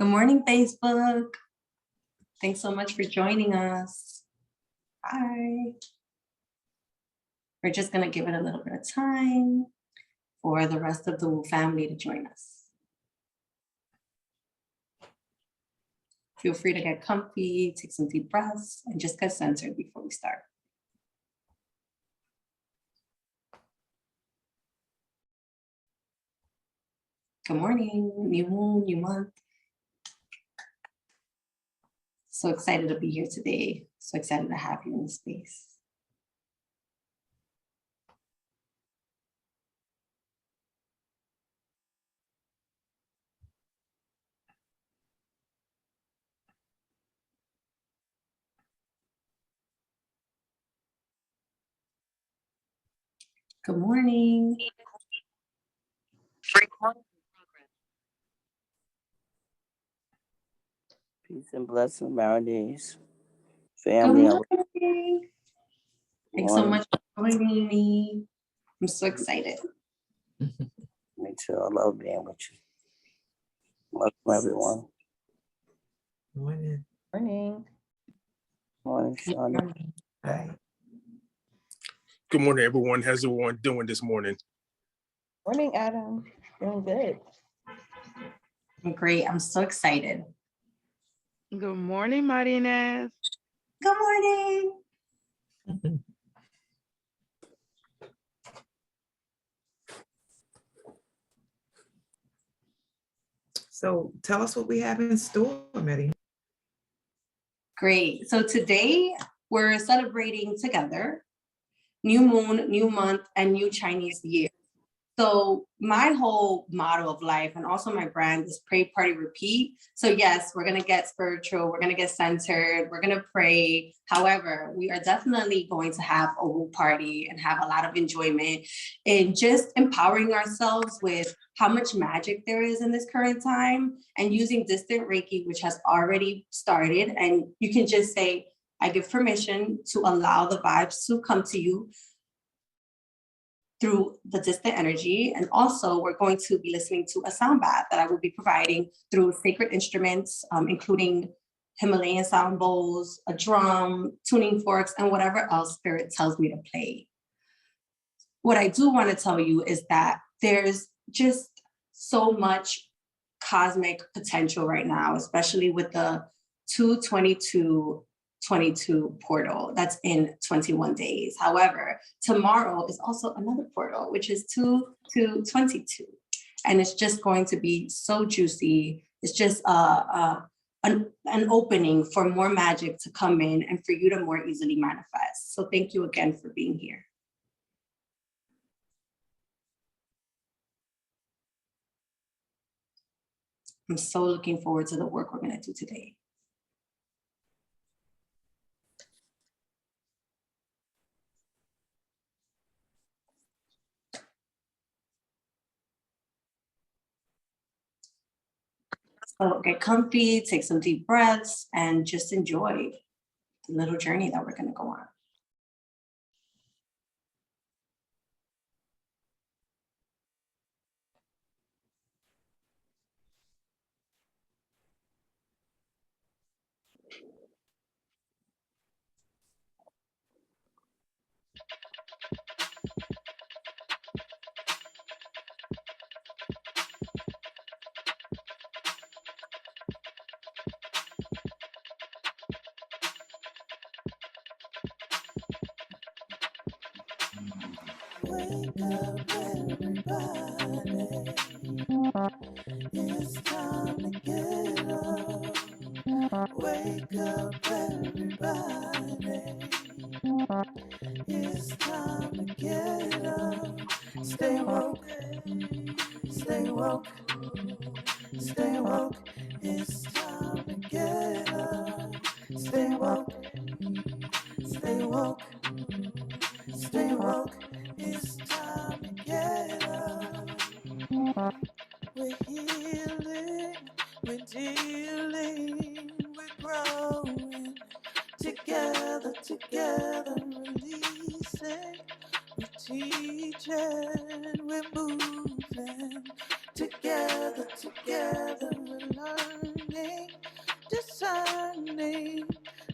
Good morning, Facebook. Thanks so much for joining us. Bye. We're just going to give it a little bit of time for the rest of the Wu family to join us. Feel free to get comfy, take some deep breaths, and just get centered before we start. Good morning, new moon, new month. So excited to be here today. So excited to have you in the space. Good morning. Peace and blessings, Marinés. Family. Good morning. Thanks so much for joining me. I'm so excited. Me too. I love being with you. Welcome, everyone. Morning. Morning. Morning, Shauna. Hi. Good morning, everyone. How's everyone doing this morning? Morning, Adam. Doing good. I'm great. I'm so excited. Good morning, Marinés. Good morning. So tell us what we have in store, Maddie. Great. So today we're celebrating together new moon, new month, and new Chinese year. So my whole motto of life and also my brand is pray, party, repeat. So yes, we're going to get spiritual. We're going to get centered. We're going to pray. However, we are definitely going to have a Wu party and have a lot of enjoyment in just empowering ourselves with how much magic there is in this current time and using distant Reiki, which has already started. And you can just say, I give permission to allow the vibes to come to you through the distant energy. And also we're going to be listening to a sound bath that I will be providing through sacred instruments, including Himalayan sound bowls, a drum, tuning forks, and whatever else spirit tells me to play. What I do want to tell you is that there's just so much cosmic potential right now, especially with the 2/22/22 portal that's in 21 days. However, tomorrow is also another portal, which is 2/22. And it's just going to be so juicy. It's just an opening for more magic to come in and for you to more easily manifest. So thank you again for being here. I'm so looking forward to the work we're going to do today. So get comfy, take some deep breaths, and just enjoy the little journey that we're going to go on. Wake up, everybody. It's time to get up. Wake up, everybody. It's time to get up. Stay woke. Stay woke. Stay woke. It's time to get up. Stay woke. Stay woke. Stay woke. It's time to get up. We're healing, we're dealing, we're growing. Together, together, releasing. We're teaching, we're moving. Together, together, we're learning. learning, discerning,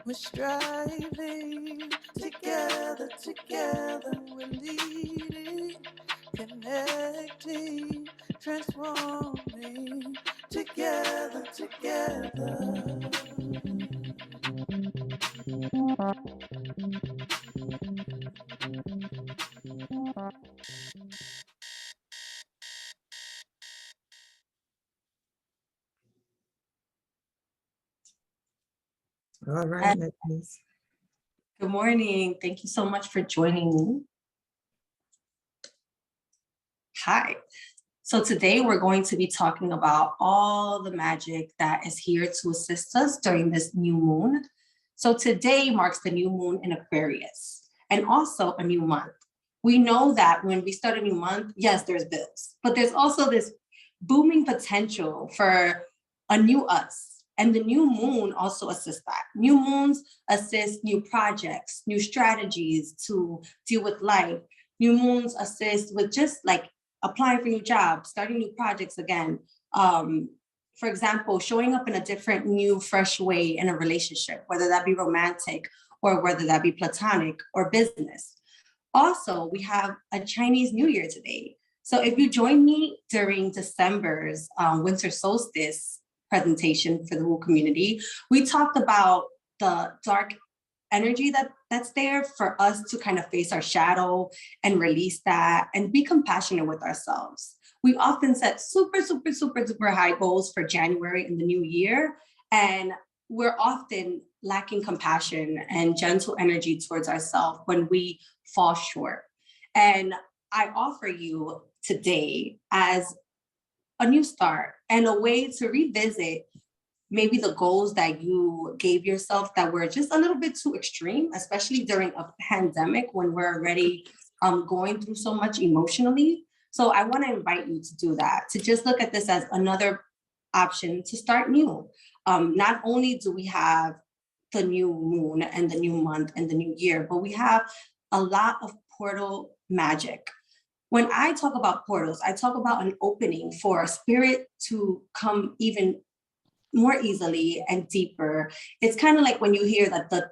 we're striving. Together, together, we're leading, connecting, transforming. Together, together. All right, Marinés. Good morning. Thank you so much for joining me. Hi. So today we're going to be talking about all the magic that is here to assist us during this new moon. So today marks the new moon in Aquarius and also a new month. We know that when we start a new month, yes, there's bills, but there's also this booming potential for a new us. And the new moon also assists that. New moons assist new projects, new strategies to deal with life. New moons assist with just like applying for new jobs, starting new projects again. For example, showing up in a different, new, fresh way in a relationship, whether that be romantic or whether that be platonic or business. Also, we have a Chinese New Year today. So if you join me during December's winter solstice presentation for the whole community, we talked about the dark energy that's there for us to kind of face our shadow and release that and be compassionate with ourselves. We often set super, super, super, super high goals for January in the new year, and we're often lacking compassion and gentle energy towards ourselves when we fall short. And I offer you today as a new start and a way to revisit maybe the goals that you gave yourself that were just a little bit too extreme, especially during a pandemic when we're already going through so much emotionally. So I want to invite you to do that, to just look at this as another option to start new. Not only do we have the new moon and the new month and the new year, but we have a lot of portal magic. When I talk about portals, I talk about an opening for a spirit to come even more easily and deeper. It's kind of like when you hear that the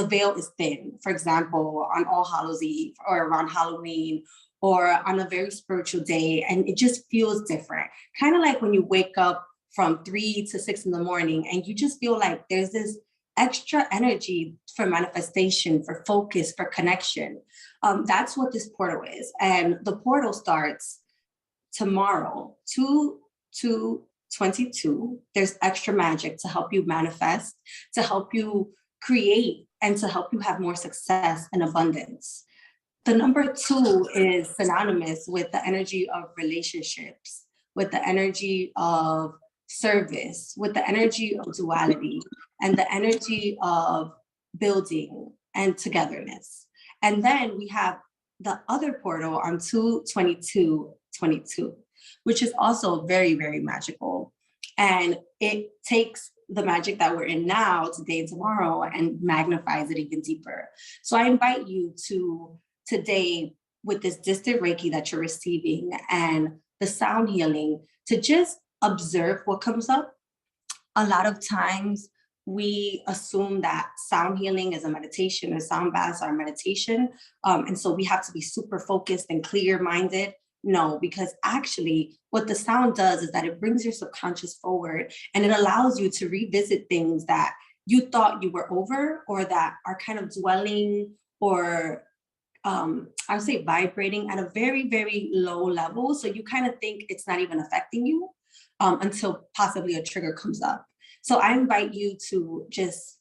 veil is thin, for example, on All Hallows Eve or around Halloween or on a very spiritual day, and it just feels different. Kind of like when you wake up from 3 to 6 in the morning and you just feel like there's this extra energy for manifestation, for focus, for connection. That's what this portal is. And the portal starts tomorrow, 2/2/22. There's extra magic to help you manifest, to help you create, and to help you have more success and abundance. The number 2 is synonymous with the energy of relationships, with the energy of service, with the energy of duality, and the energy of building and togetherness. And then we have the other portal on 2/22/22, which is also very, very magical. And it takes the magic that we're in now, today and tomorrow, and magnifies it even deeper. So I invite you to today, with this distant Reiki that you're receiving and the sound healing, to just observe what comes up. A lot of times we assume that sound healing is a meditation or sound baths are a meditation. And so we have to be super focused and clear-minded. No, because actually what the sound does is that it brings your subconscious forward and it allows you to revisit things that you thought you were over or that are kind of dwelling or I would say vibrating at a very, very low level. So you kind of think it's not even affecting you until possibly a trigger comes up. So I invite you to just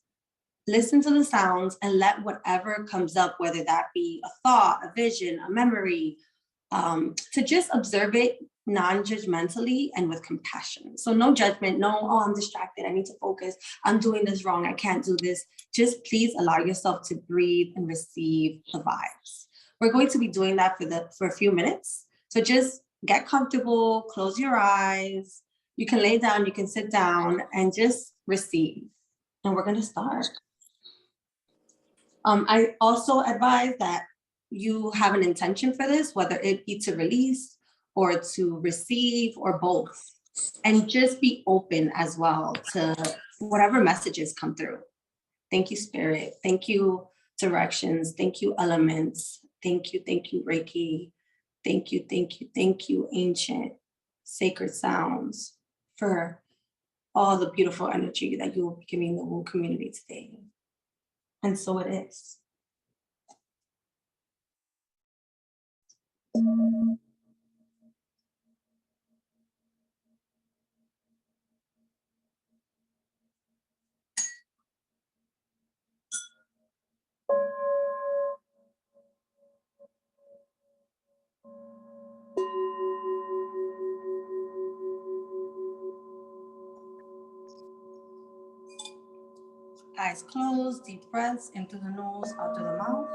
listen to the sounds and let whatever comes up, whether that be a thought, a vision, a memory, to just observe it non-judgmentally and with compassion. So no judgment, no, oh, I'm distracted, I need to focus, I'm doing this wrong, I can't do this. Just please allow yourself to breathe and receive the vibes. We're going to be doing that for a few minutes. So just get comfortable, close your eyes. You can lay down, you can sit down and just receive. And we're going to start. I also advise that you have an intention for this, whether it be to release or to receive or both. And just be open as well to whatever messages come through. Thank you, Spirit. Thank you, directions. Thank you, elements. Thank you, Reiki. Thank you, ancient, sacred sounds for all the beautiful energy that you will be giving the whole community today. And so it is. Eyes closed, deep breaths in through the nose, out through the mouth.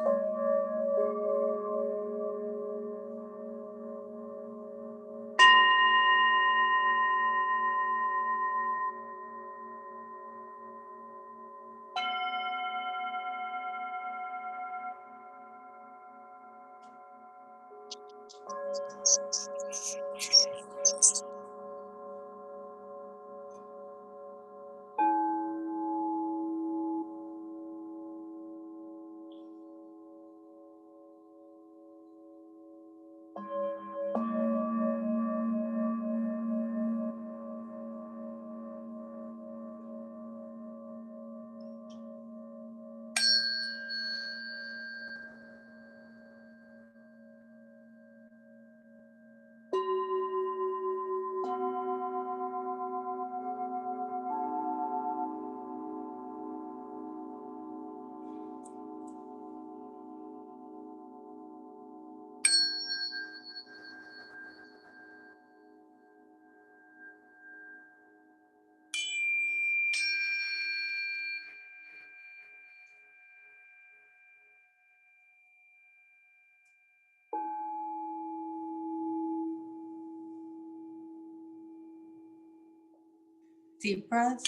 Deep breaths.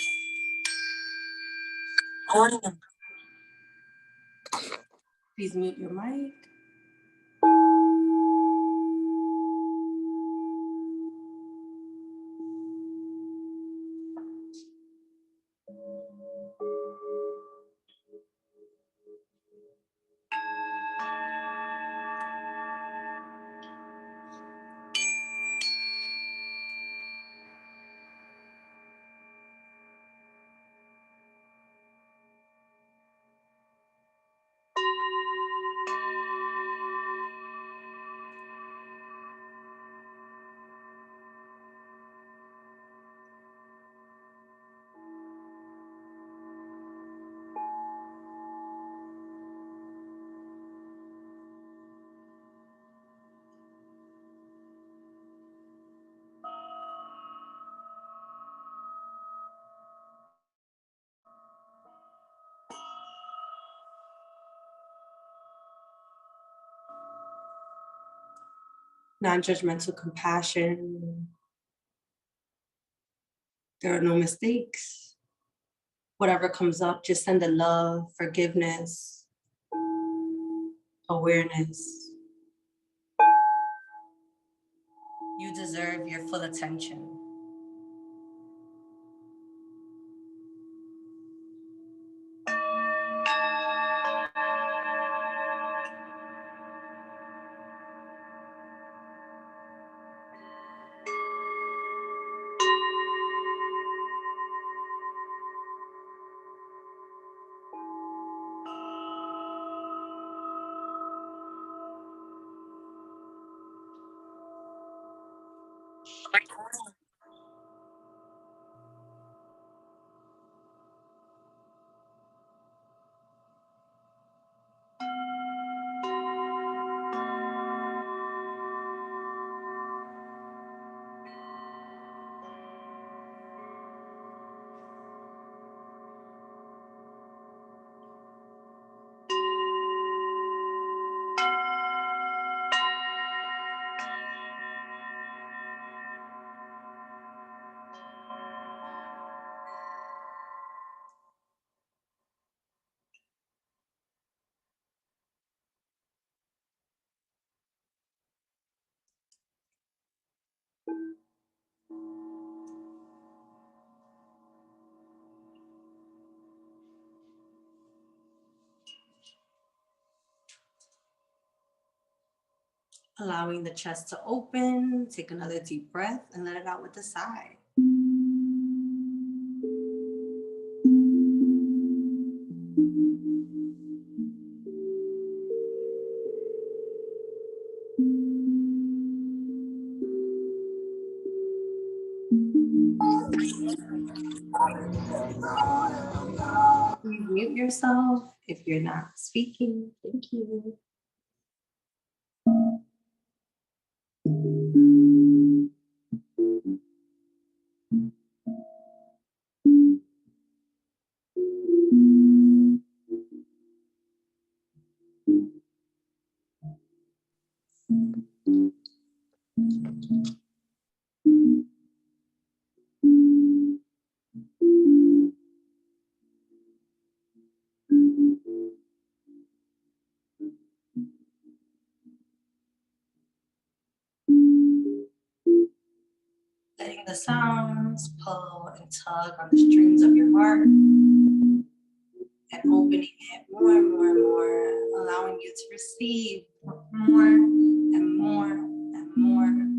Please mute your mic. Non-judgmental compassion. There are no mistakes. Whatever comes up, just send the love, forgiveness, awareness. You deserve your full attention. Allowing the chest to open, take another deep breath and let it out with a sigh. Please mute yourself if you're not speaking. Thank you. Letting the sounds pull and tug on the strings of your heart and opening it more and more and more, allowing you to receive more and more and more.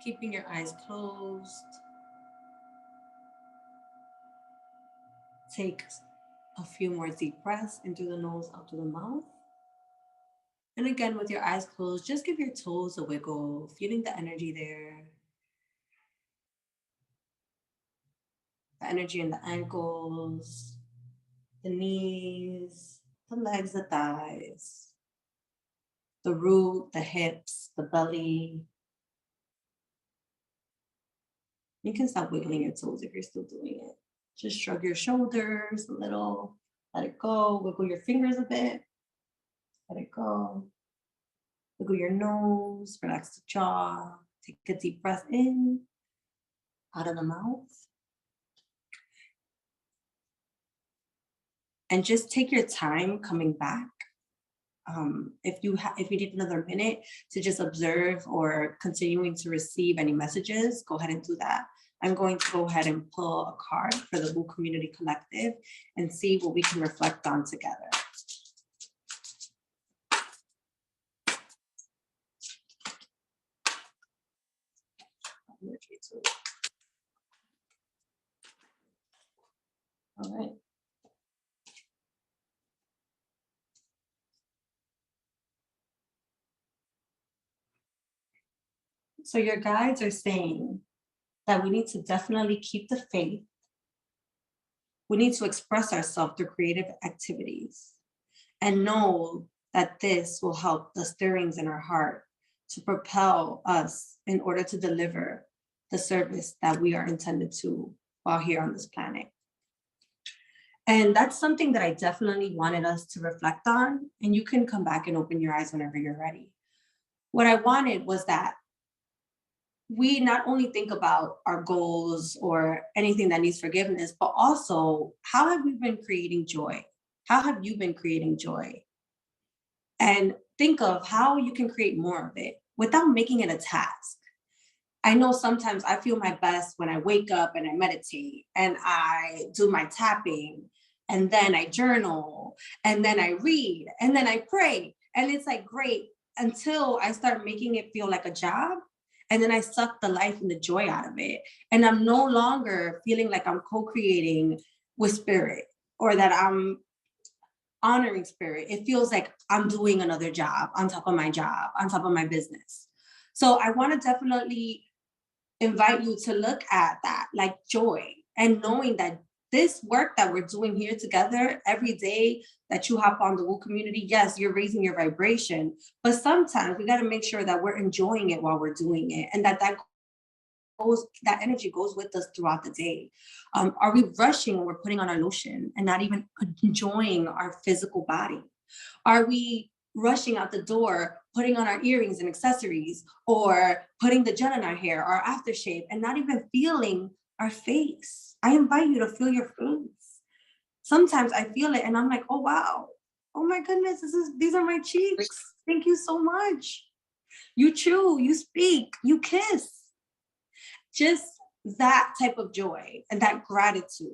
Keeping your eyes closed. Take a few more deep breaths in through the nose, out through the mouth. And again, with your eyes closed, just give your toes a wiggle, feeling the energy there. The energy in the ankles, the knees, the legs, the thighs, the root, the hips, the belly. You can stop wiggling your toes if you're still doing it. Just shrug your shoulders a little, let it go, wiggle your fingers a bit, let it go. Wiggle your nose, relax the jaw, take a deep breath in, out of the mouth. and just take your time coming back. If you need another minute to just observe or continuing to receive any messages, go ahead and do that. I'm going to go ahead and pull a card for the Woo Community Collective and see what we can reflect on together. All right. So your guides are saying that we need to definitely keep the faith. We need to express ourselves through creative activities and know that this will help the stirrings in our heart to propel us in order to deliver the service that we are intended to while here on this planet. And that's something that I definitely wanted us to reflect on. And you can come back and open your eyes whenever you're ready. What I wanted was that we not only think about our goals or anything that needs forgiveness, but also how have we been creating joy? How have you been creating joy? And think of how you can create more of it without making it a task. I know sometimes I feel my best when I wake up and I meditate and I do my tapping and then I journal and then I read and then I pray. And it's like great until I start making it feel like a job. And then I suck the life and the joy out of it. And I'm no longer feeling like I'm co-creating with spirit or that I'm honoring spirit. It feels like I'm doing another job on top of my job, on top of my business. So I want to definitely invite you to look at that like joy and knowing that this work that we're doing here together every day that you hop on the Woo community, yes, you're raising your vibration, but sometimes we got to make sure that we're enjoying it while we're doing it and that energy goes with us throughout the day. Are we rushing when we're putting on our lotion and not even enjoying our physical body? Are we rushing out the door, putting on our earrings and accessories, or putting the gel in our hair or aftershave and not even feeling our face? I invite you to feel your face. Sometimes I feel it and I'm like, oh wow, oh my goodness, these are my cheeks. Thank you so much. You chew, you speak, you kiss. Just that type of joy and that gratitude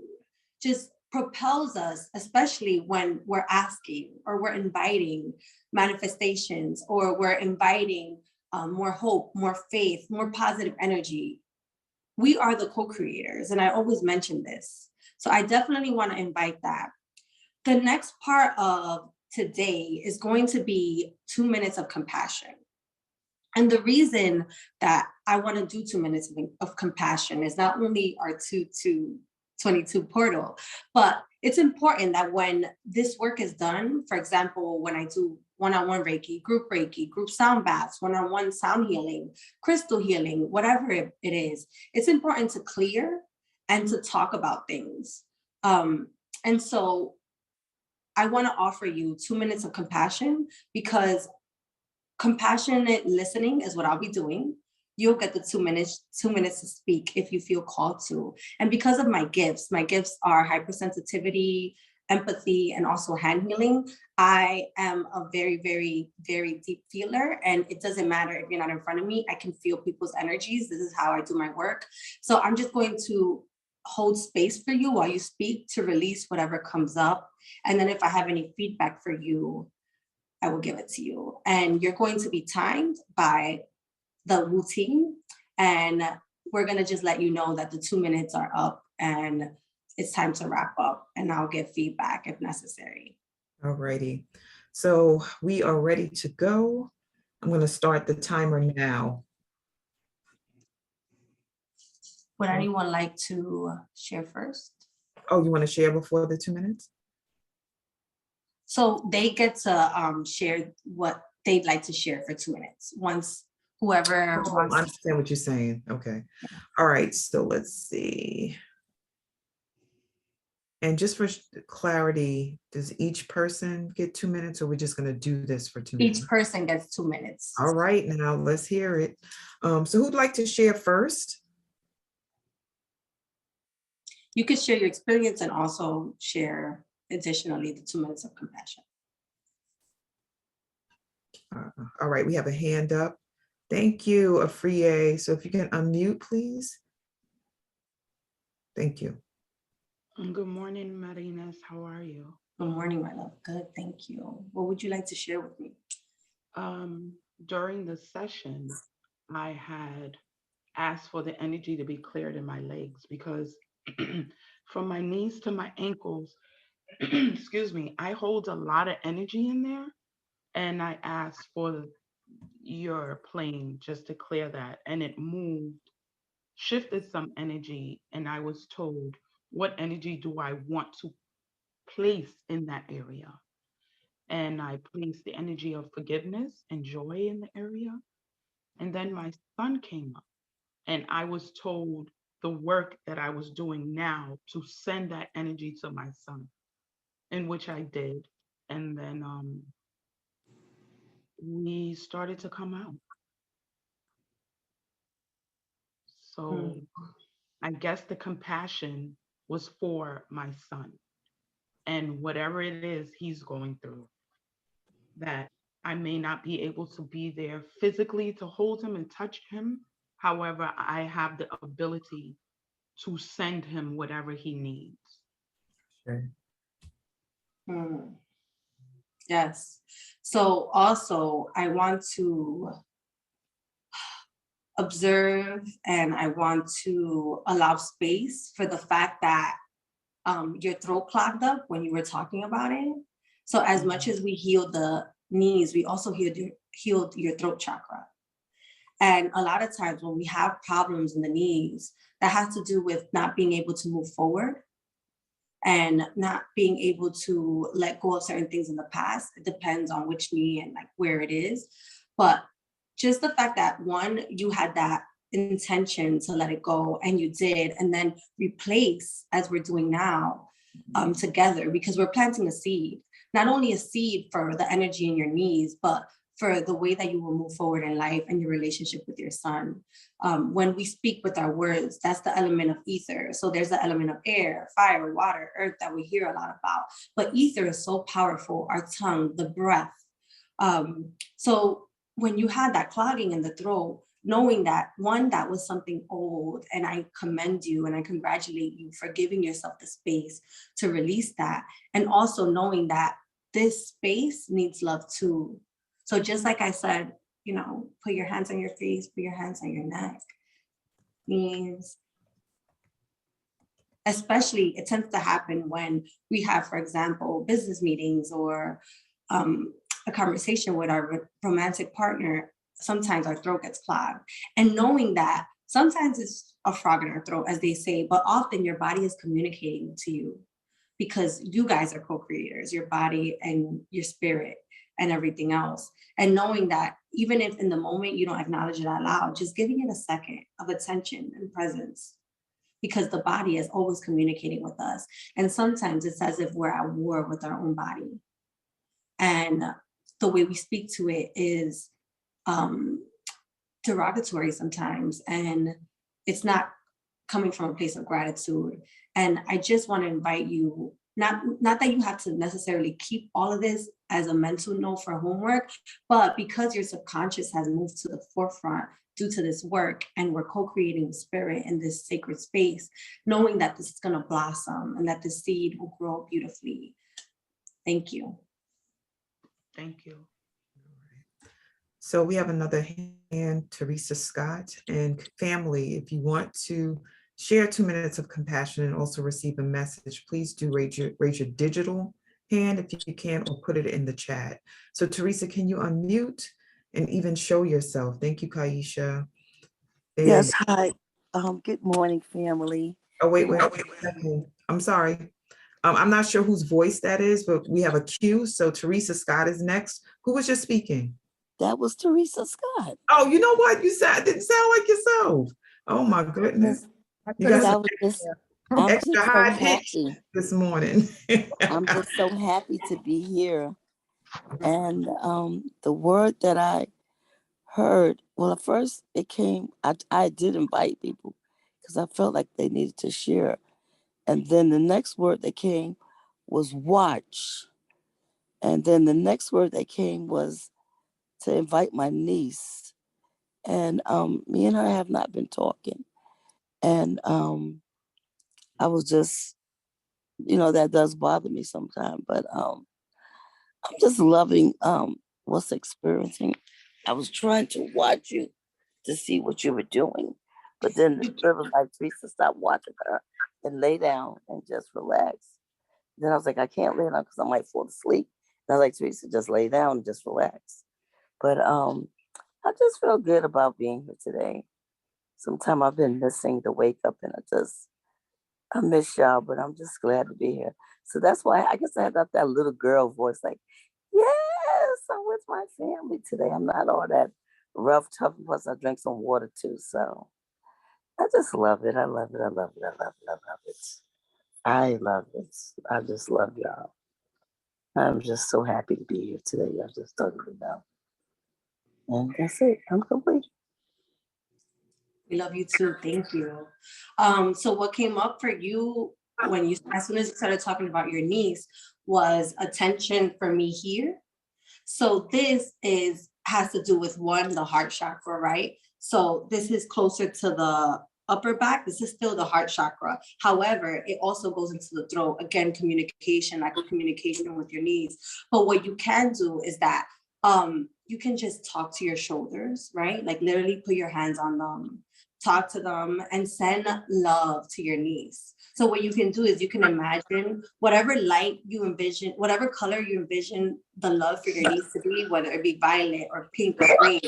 just propels us, especially when we're asking or we're inviting manifestations or we're inviting more hope, more faith, more positive energy. We are the co-creators, and I always mention this. So I definitely want to invite that. The next part of today is going to be 2 minutes of compassion. And the reason that I want to do 2 minutes of compassion is not only our 2222 portal, but it's important that when this work is done, for example, when I do one-on-one Reiki, group sound baths, one-on-one sound healing, crystal healing, whatever it is, it's important to clear and to talk about things. And so I want to offer you 2 minutes of compassion because compassionate listening is what I'll be doing. You'll get the 2 minutes to speak if you feel called to. And because of my gifts are hypersensitivity, empathy, and also hand healing. I am a very, very, very deep feeler. And it doesn't matter if you're not in front of me, I can feel people's energies. This is how I do my work. So I'm just going to hold space for you while you speak to release whatever comes up. And then if I have any feedback for you, I will give it to you. And you're going to be timed by the Woo team. And we're going to just let you know that the 2 minutes are up and it's time to wrap up. And I'll give feedback if necessary. All righty. So we are ready to go. I'm going to start the timer now. Would anyone like to share first? Oh, you want to share before the 2 minutes? So they get to share what they'd like to share for 2 minutes. Once whoever wants I understand what you're saying. Okay. All right. So let's see. And just for clarity, does each person get 2 minutes or we're just going to do this for 2 minutes? Each person gets 2 minutes. All right. Now let's hear it. So who'd like to share first? You could share your experience and also share additionally the 2 minutes of compassion. All right, we have a hand up. Thank you, Afriye. So if you can unmute, please. Thank you. Good morning, Marinés. How are you? Good morning, my love. Good, thank you. What would you like to share with me? During the session, I had asked for the energy to be cleared in my legs because from my knees to my ankles, excuse me, I hold a lot of energy in there. And I asked for your plane just to clear that. And it moved, shifted some energy. And I was told, what energy do I want to place in that area? And I placed the energy of forgiveness and joy in the area. And then my son came up, and I was told the work that I was doing now to send that energy to my son, in which I did. And then we started to come out. So I guess the compassion was for my son and whatever it is he's going through, that I may not be able to be there physically to hold him and touch him. However, I have the ability to send him whatever he needs. Okay. Yes. So also I want to observe and I want to allow space for the fact that your throat clogged up when you were talking about it. So as much as we healed the knees, we also healed your throat chakra. And a lot of times when we have problems in the knees, that has to do with not being able to move forward and not being able to let go of certain things in the past. It depends on which knee and like where it is. But just the fact that one, you had that intention to let it go and you did, and then replace as we're doing now together, because we're planting a seed, not only a seed for the energy in your knees, but for the way that you will move forward in life and your relationship with your son. When we speak with our words, that's the element of ether. So there's the element of air, fire, water, earth that we hear a lot about. But ether is so powerful, our tongue, the breath. So when you had that clogging in the throat, knowing that one, that was something old, and I commend you and I congratulate you for giving yourself the space to release that. And also knowing that this space needs love too. So just like I said, you know, put your hands on your face, put your hands on your neck, means, especially it tends to happen when we have, for example, business meetings or a conversation with our romantic partner. Sometimes our throat gets clogged. And knowing that sometimes it's a frog in our throat, as they say, but often your body is communicating to you because you guys are co-creators, your body and your spirit and everything else. And knowing that even if in the moment you don't acknowledge it out loud, just giving it a second of attention and presence, because the body is always communicating with us. And sometimes it's as if we're at war with our own body. And the way we speak to it is derogatory sometimes, and it's not coming from a place of gratitude. And I just want to invite you, not that you have to necessarily keep all of this as a mental note for homework, but because your subconscious has moved to the forefront due to this work, and we're co-creating the spirit in this sacred space, knowing that this is going to blossom and that the seed will grow beautifully. Thank you. Thank you. So we have another hand, Teresa Scott, and family. If you want to share 2 minutes of compassion and also receive a message, please do raise your digital hand if you can, or put it in the chat. So Teresa, can you unmute and even show yourself? Thank you, Kaisha. And, Yes, hi. Good morning, family. oh, wait a second. I'm sorry. I'm not sure whose voice that is, but we have a cue. So Teresa Scott is next. Who was just speaking? That was Teresa Scott. Oh, you know what? It didn't sound like yourself. Oh my goodness. You got some I'm extra just so high pitch happy. this morning. I'm just so happy to be here. And the word that I heard, well, at first it came, I did invite people because I felt like they needed to share. And then the next word that came was watch. And then the next word that came was to invite my niece. And me and her have not been talking. And I was just, that does bother me sometimes, but I'm just loving what's experiencing. I was trying to watch you to see what you were doing, but then the spirit was like, Teresa, stop watching her and lay down and just relax. Then I was like, I can't lay down because I might fall asleep. And I was like, Teresa, just lay down and just relax. But I just feel good about being here today. Sometime I've been missing the wake up, and I miss y'all, but I'm just glad to be here. So that's why I guess I had that little girl voice, like, yes, I'm with my family today. I'm not all that rough, tough, plus I drank some water too. So I just love it. I love it. I love it. I love it. I love it. I love it. I just love y'all. I'm just so happy to be here today. I just don't even know. And that's it. I'm complete. We love you too. Thank you. So what came up for you as soon as you started talking about your niece, was attention for me here. So this has to do with the heart chakra, right? So this is closer to the upper back. This is still the heart chakra. However, it also goes into the throat. Again, communication, lack of communication with your niece. But what you can do is that you can just talk to your shoulders, right? Like literally put your hands on them, talk to them, and send love to your niece. So what you can do is you can imagine whatever light you envision, whatever color you envision the love for your niece to be, whether it be violet or pink or green,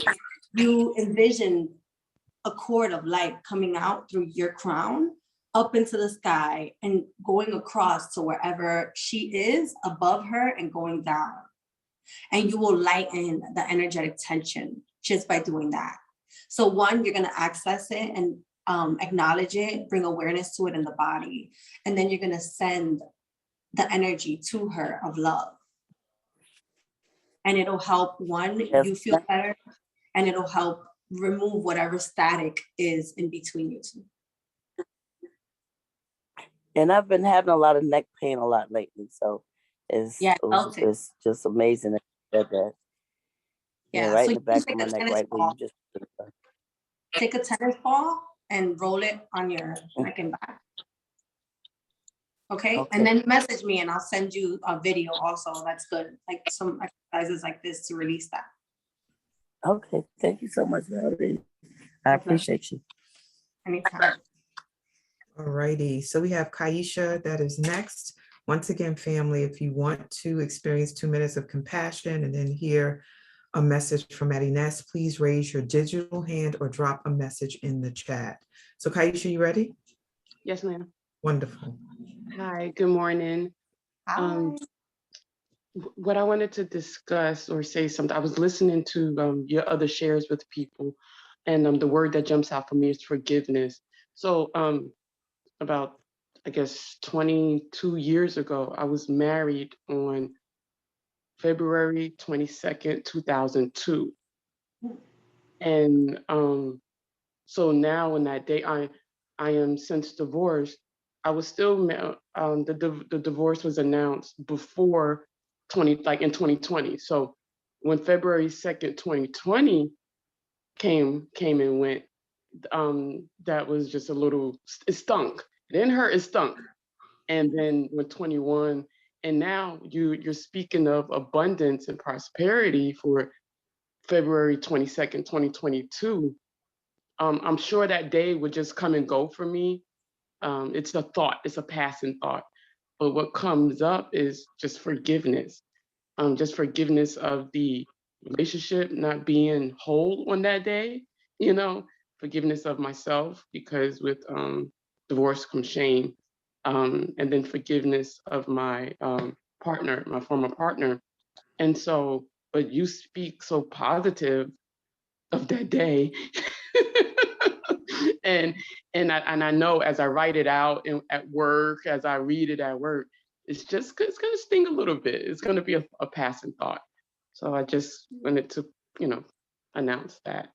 you envision a cord of light coming out through your crown up into the sky and going across to wherever she is above her and going down. And you will lighten the energetic tension just by doing that. So one, you're going to access it and acknowledge it, bring awareness to it in the body. And then you're going to send the energy to her of love. And it'll help, one, you feel better, and it'll help remove whatever static is in between you two. And I've been having a lot of neck pain a lot lately. So it's just amazing that you said that. Yeah, right so in the back you of my neck, right where you just take a tennis ball and roll it on your neck and back. Okay, and then message me and I'll send you a video also. That's good, like some exercises like this to release that. Okay, thank you so much, Melody. I appreciate you. Anytime. All righty, so we have Kaisha that is next. Once again, family, if you want to experience 2 minutes of compassion and then hear a message from Marinés, please raise your digital hand or drop a message in the chat. So Kaisha, you ready? Yes, ma'am. Wonderful. Hi, good morning. What I wanted to discuss or say something, I was listening to your other shares with people, and the word that jumps out for me is forgiveness. So about, I guess, 22 years ago, I was married on February 22nd, 2002. And so now on that day, I am since divorced. I was still, the divorce was announced before in 2020. So when February 2nd, 2020 came and went, that was just a little, it stunk. It didn't hurt, it stunk. And then when 21, and now you're speaking of abundance and prosperity for February 22nd, 2022. I'm sure that day would just come and go for me. It's a thought, it's a passing thought. But what comes up is just forgiveness. Just forgiveness of the relationship not being whole on that day, forgiveness of myself, because with divorce comes shame. And then forgiveness of my partner, my former partner. And so, but you speak so positive of that day. and I know as I write it out at work, as I read it at work, it's going to sting a little bit. It's going to be a passing thought. So I just wanted to, announce that.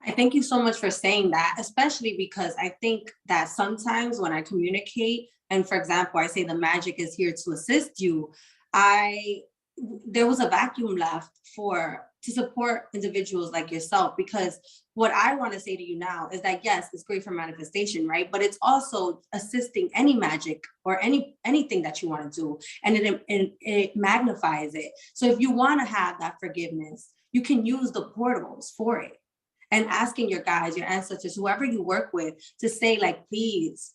I thank you so much for saying that, especially because I think that sometimes when I communicate, and for example, I say the magic is here to assist you, I there was a vacuum left for to support individuals like yourself, because what I want to say to you now is that yes, it's great for manifestation, right? But it's also assisting any magic or anything that you want to do, and it magnifies it. So if you want to have that forgiveness, you can use the portals for it, and asking your guides, your ancestors, whoever you work with, to say like, please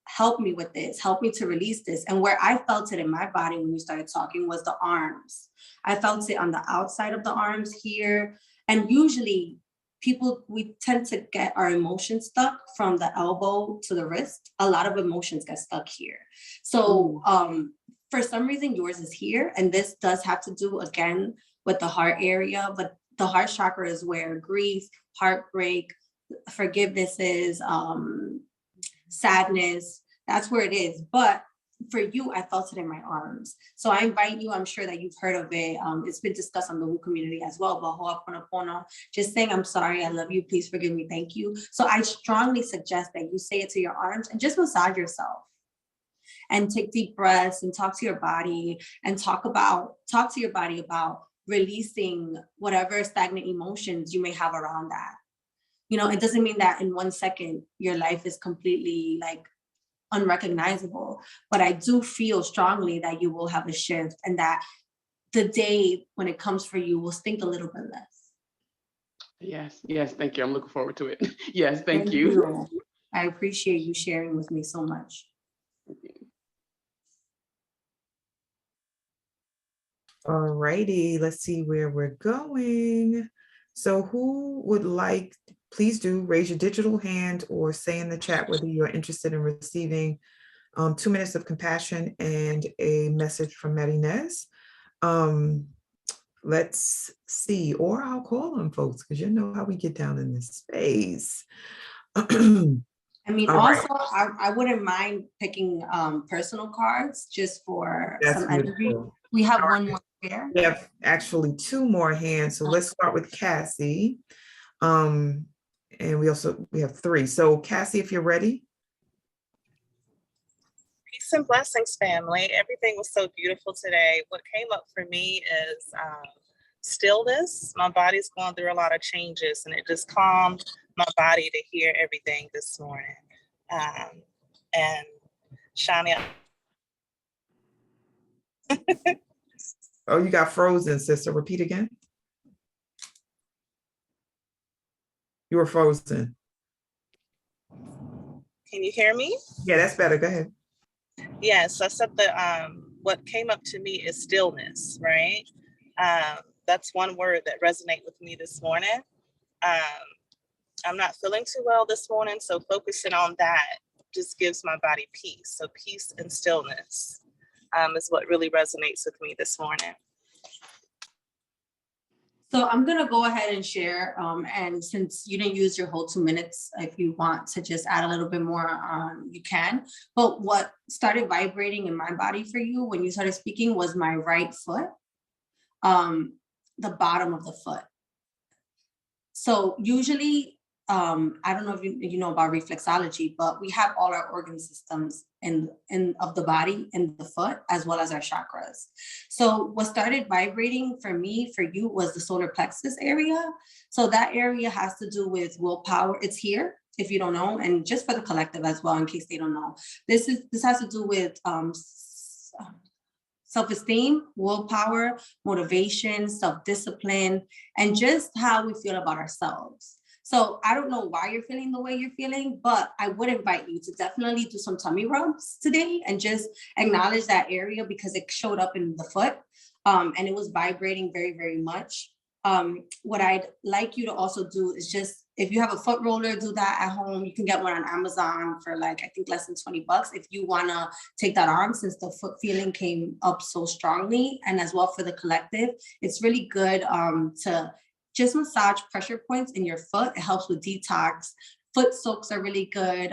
help me with this, help me to release this. And where I felt it in my body when you started talking was the arms. I felt it on the outside of the arms here. And usually people, we tend to get our emotions stuck from the elbow to the wrist. A lot of emotions get stuck here. So for some reason yours is here. And this does have to do again with the heart area, but the heart chakra is where grief, heartbreak, forgiveness is, sadness, that's where it is. But for you, I felt it in my arms. So I invite you, I'm sure that you've heard of it. It's been discussed on the Wu community as well, but Ho'oponopono, just saying, I'm sorry, I love you, please forgive me, thank you. So I strongly suggest that you say it to your arms and just massage yourself and take deep breaths and talk to your body and talk to your body about releasing whatever stagnant emotions you may have around that. You know, it doesn't mean that in 1 second your life is completely like unrecognizable, but I do feel strongly that you will have a shift, and that the day when it comes for you will stink a little bit less. Yes, thank you. I'm looking forward to it. Yes, thank you. I appreciate you sharing with me so much. All righty, let's see where we're going. So who would like, please do raise your digital hand or say in the chat whether you're interested in receiving 2 minutes of compassion and a message from Marinés. Let's see, or I'll call on folks because you know how we get down in this space. I mean, All also, right. I wouldn't mind picking personal cards just for That's some energy. beautiful. We have one more here. We have actually 2 more hands. So let's start with Cassie. And we have 3. So Cassie, if you're ready. Peace and blessings, family. Everything was so beautiful today. What came up for me is stillness. My body's going through a lot of changes, and it just calmed my body to hear everything this morning. And Shani. Oh, you got frozen, sister. Repeat again. You were frozen. Can you hear me? Yeah, that's better. Go ahead. Yes, I said that what came up to me is stillness, right? That's one word that resonated with me this morning. I'm not feeling too well this morning, so focusing on that just gives my body peace. So peace and stillness is what really resonates with me this morning. So I'm gonna go ahead and share, and since you didn't use your whole 2 minutes, if you want to just add a little bit more, you can. But what started vibrating in my body for you when you started speaking was my right foot, the bottom of the foot. So usually, I don't know if you know about reflexology, but we have all our organ systems in of the body in the foot, as well as our chakras. So what started vibrating for me, for you, was the solar plexus area. So that area has to do with willpower. It's here, if you don't know, and just for the collective as well, in case they don't know. This has to do with self-esteem, willpower, motivation, self-discipline, and just how we feel about ourselves. So I don't know why you're feeling the way you're feeling, but I would invite you to definitely do some tummy rubs today and just acknowledge that area, because it showed up in the foot, and it was vibrating very, very much. What I'd like you to also do is just, if you have a foot roller, do that at home. You can get one on Amazon for like, I think less than $20 if you wanna take that on, since the foot feeling came up so strongly. And as well for the collective, it's really good to just massage pressure points in your foot. It helps with detox. Foot soaks are really good.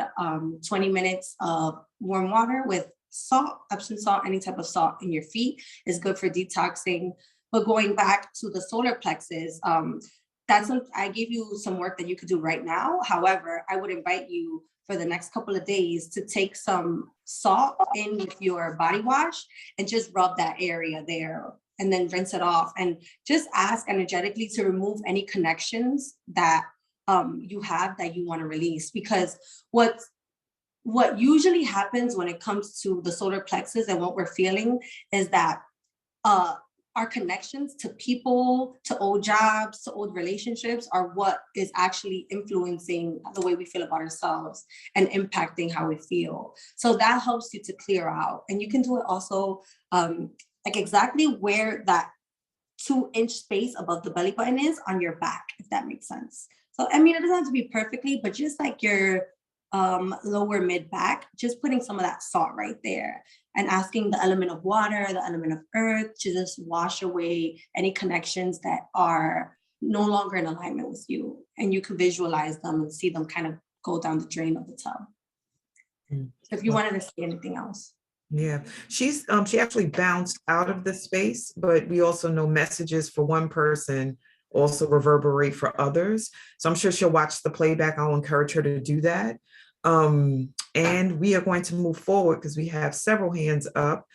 20 minutes of warm water with salt, Epsom salt, any type of salt in your feet is good for detoxing. But going back to the solar plexus, I gave you some work that you could do right now. However, I would invite you for the next couple of days to take some salt in with your body wash and just rub that area there and then rinse it off and just ask energetically to remove any connections that you have that you want to release. Because what usually happens when it comes to the solar plexus and what we're feeling is that our connections to people, to old jobs, to old relationships are what is actually influencing the way we feel about ourselves and impacting how we feel. So that helps you to clear out. And you can do it also like exactly where that 2-inch space above the belly button is on your back, if that makes sense. So, I mean, it doesn't have to be perfectly, but just like your lower mid back, just putting some of that salt right there and asking the element of water, the element of earth to just wash away any connections that are no longer in alignment with you. And you can visualize them and see them kind of go down the drain of the tub. So if you wanted to say anything else. Yeah, she actually bounced out of the space, but we also know messages for one person also reverberate for others. So I'm sure she'll watch the playback. I'll encourage her to do that. And we are going to move forward because we have several hands up.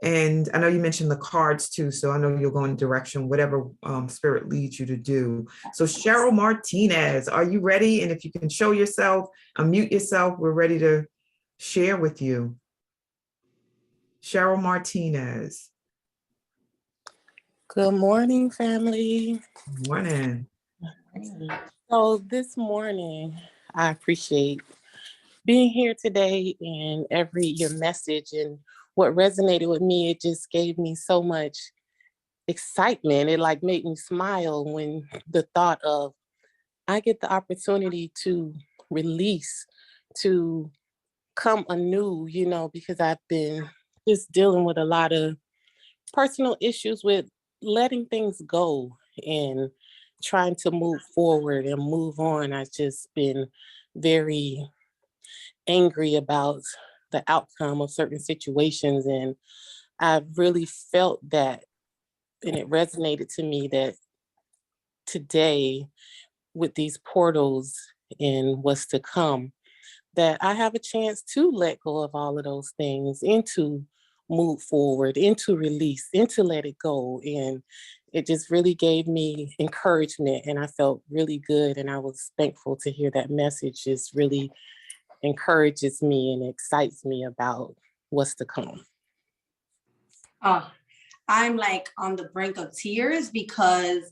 And I know you mentioned the cards too, so I know you'll go in direction, whatever spirit leads you to do. So Cheryl Martinez, are you ready? And if you can show yourself, unmute yourself, we're ready to share with you. Cheryl Martinez. Good morning, family. Good morning. So this morning, I appreciate being here today and your message, and what resonated with me, it just gave me so much excitement. It like made me smile when the thought of I get the opportunity to release, to come anew, because I've been just dealing with a lot of personal issues with letting things go and trying to move forward and move on. I've just been very angry about the outcome of certain situations. And I've really felt that, and it resonated to me that today with these portals and what's to come, that I have a chance to let go of all of those things and to move forward, and to release, and to let it go. And it just really gave me encouragement, and I felt really good. And I was thankful to hear that message. Just really encourages me and excites me about what's to come. I'm like on the brink of tears because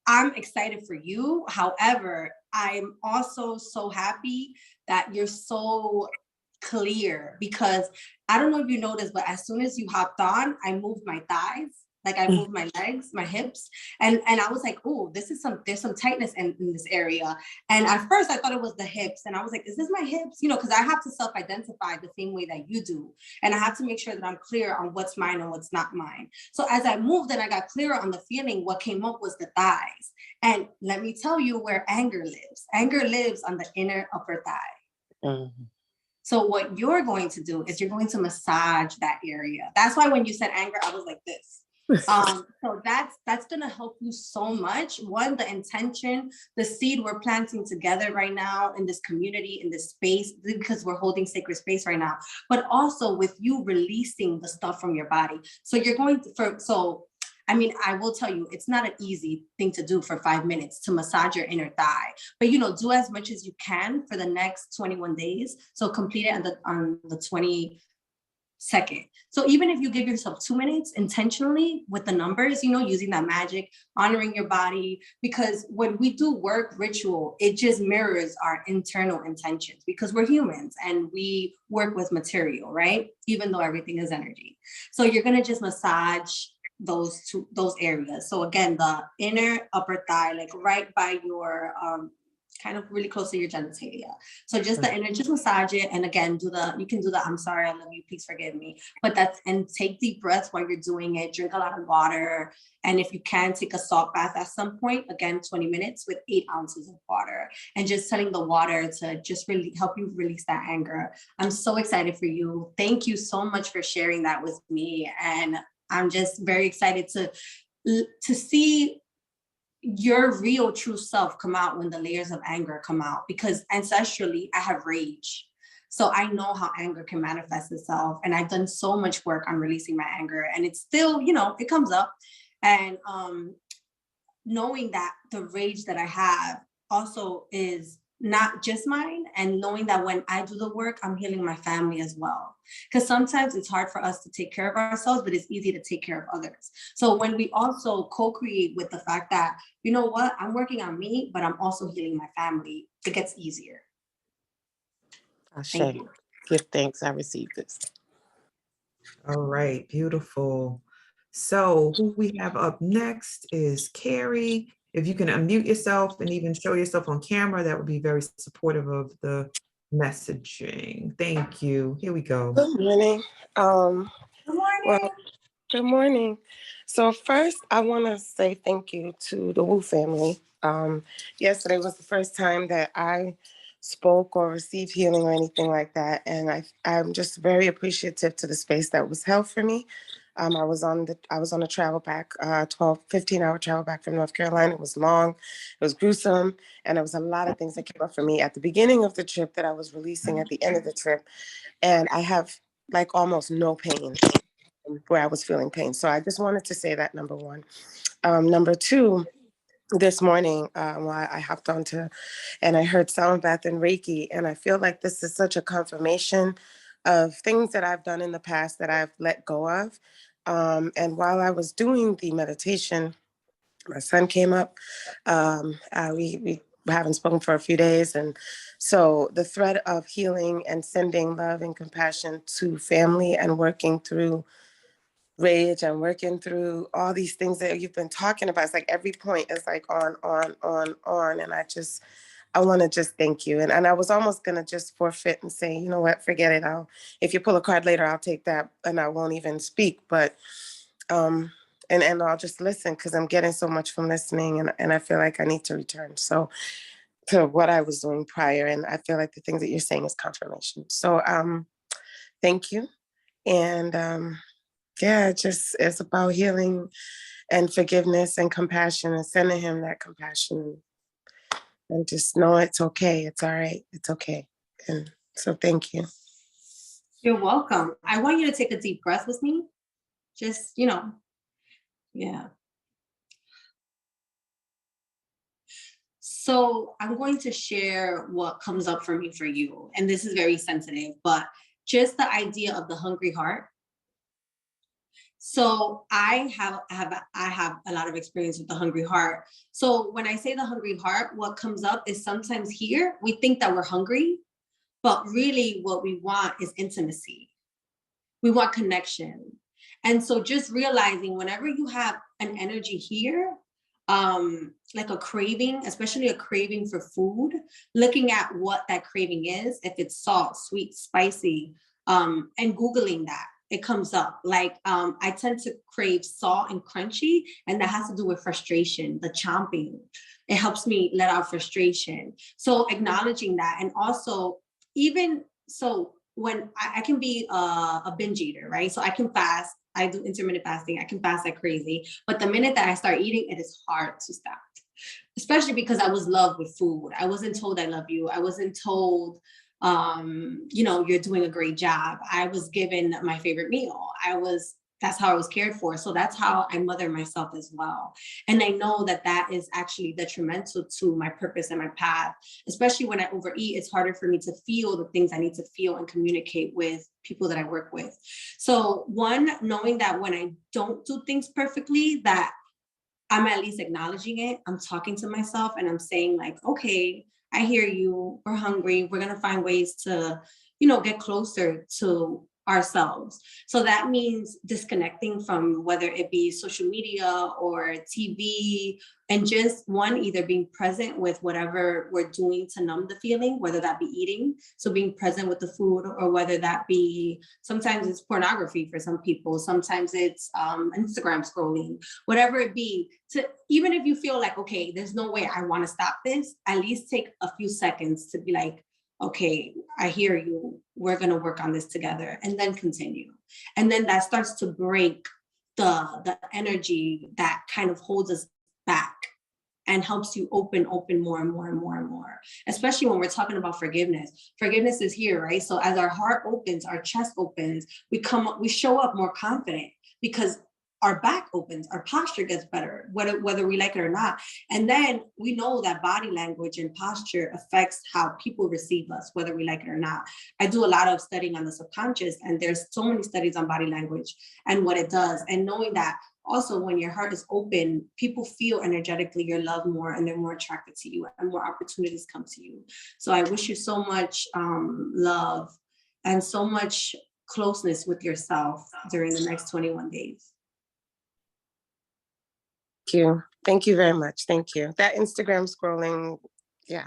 I'm excited for you. However, I'm also so happy that you're so clear, because I don't know if you noticed, but as soon as you hopped on, I moved my thighs, like I moved my legs, my hips, and I was like, oh, there's some tightness in this area. And at first I thought it was the hips, and I was like, is this my hips? Because I have to self-identify the same way that you do, and I have to make sure that I'm clear on what's mine and what's not mine. So as I moved and I got clearer on the feeling, what came up was the thighs. And let me tell you where anger lives. Anger lives on the inner upper thigh. Mm-hmm. So what you're going to do is you're going to massage that area. That's why when you said anger, I was like this. So that's going to help you so much. One, the intention, the seed we're planting together right now in this community, in this space, because we're holding sacred space right now, but also with you releasing the stuff from your body. So you're going to, I will tell you, it's not an easy thing to do for 5 minutes to massage your inner thigh, but do as much as you can for the next 21 days. So complete it on the 22nd. So even if you give yourself 2 minutes intentionally with the numbers, using that magic, honoring your body, because when we do work ritual, it just mirrors our internal intentions, because we're humans and we work with material, right? Even though everything is energy. So you're going to just massage those areas. So again, the inner upper thigh, like right by your kind of really close to your genitalia. So just the inner, just massage it. And again, you can do the I'm sorry, I love you, please forgive me. And take deep breaths while you're doing it. Drink a lot of water. And if you can, take a salt bath at some point, again, 20 minutes with 8 ounces of water. And just telling the water to just really help you release that anger. I'm so excited for you. Thank you so much for sharing that with me. And I'm just very excited to see your real true self come out when the layers of anger come out, because ancestrally I have rage. So I know how anger can manifest itself. And I've done so much work on releasing my anger, and it's still, it comes up. And knowing that the rage that I have also is not just mine, and knowing that when I do the work, I'm healing my family as well. Because sometimes it's hard for us to take care of ourselves, but it's easy to take care of others. So when we also co-create with the fact that, you know what, I'm working on me, but I'm also healing my family, it gets easier. Ashe. Give thanks, I received this. All right, beautiful. So who we have up next is Carrie. If you can unmute yourself and even show yourself on camera, that would be very supportive of the messaging. Thank you. Here we go. Good morning. Good morning. Well, good morning. So first, I want to say thank you to the Wu family. Yesterday was the first time that I spoke or received healing or anything like that, and I'm just very appreciative to the space that was held for me. I was on a travel back, 15-hour travel back from North Carolina. It was long, it was gruesome, and there was a lot of things that came up for me at the beginning of the trip that I was releasing at the end of the trip. And I have like almost no pain where I was feeling pain. So I just wanted to say that, number one. Number two, this morning, I hopped onto and I heard sound bath and Reiki, and I feel like this is such a confirmation of things that I've done in the past that I've let go of. And while I was doing the meditation, my son came up. We haven't spoken for a few days. And so the thread of healing and sending love and compassion to family and working through rage and working through all these things that you've been talking about. It's like every point is like on. And I want to just thank you. And I was almost going to just forfeit and say, you know what, forget it. If you pull a card later, I'll take that and I won't even speak. But, and I'll just listen because I'm getting so much from listening, and I feel like I need to return. So to what I was doing prior, and I feel like the things that you're saying is confirmation. So thank you. And yeah, it's about healing and forgiveness and compassion and sending him that compassion and just know it's okay. It's all right. It's okay. And so thank you. You're welcome. I want you to take a deep breath with me. Just, yeah. So I'm going to share what comes up for me for you. And this is very sensitive, but just the idea of the hungry heart. So I have a lot of experience with the hungry heart. So when I say the hungry heart, what comes up is sometimes here, we think that we're hungry, but really what we want is intimacy. We want connection. And so just realizing whenever you have an energy here, like a craving, especially a craving for food, looking at what that craving is, if it's salt, sweet, spicy, and Googling that, it comes up. Like I tend to crave salt and crunchy, and that has to do with frustration, the chomping. It helps me let out frustration. So acknowledging that, and also even so, when I can be a binge eater, right? So I can fast. I do intermittent fasting. I can fast like crazy. But the minute that I start eating, it is hard to stop, especially because I was loved with food. I wasn't told I love you. I wasn't told, you're doing a great job. I was given my favorite meal. That's how I was cared for. So that's how I mother myself as well. And I know that that is actually detrimental to my purpose and my path, especially when I overeat. It's harder for me to feel the things I need to feel and communicate with people that I work with. So one, knowing that when I don't do things perfectly, that I'm at least acknowledging it. I'm talking to myself and I'm saying like, okay, I hear you. We're hungry. We're going to find ways to, get closer to ourselves. So that means disconnecting from whether it be social media or TV, and just either being present with whatever we're doing to numb the feeling, whether that be eating, so being present with the food, or whether that be, sometimes it's pornography for some people, sometimes it's Instagram scrolling, whatever it be, to even if you feel like, okay, there's no way I want to stop this, at least take a few seconds to be like, okay, I hear you. We're going to work on this together, and then continue. And then that starts to break the energy that kind of holds us back. and helps you open more and more and more and more, especially when we're talking about forgiveness. Forgiveness is here, right? So as our heart opens, our chest opens, we show up more confident because our back opens, our posture gets better, whether we like it or not. And then we know that body language and posture affects how people receive us, whether we like it or not. I do a lot of studying on the subconscious, and there's so many studies on body language and what it does. And knowing that also when your heart is open, people feel energetically your love more, and they're more attracted to you, and more opportunities come to you. So I wish you so much love and so much closeness with yourself during the next 21 days. Thank you. Thank you very much. Thank you. That Instagram scrolling, yeah.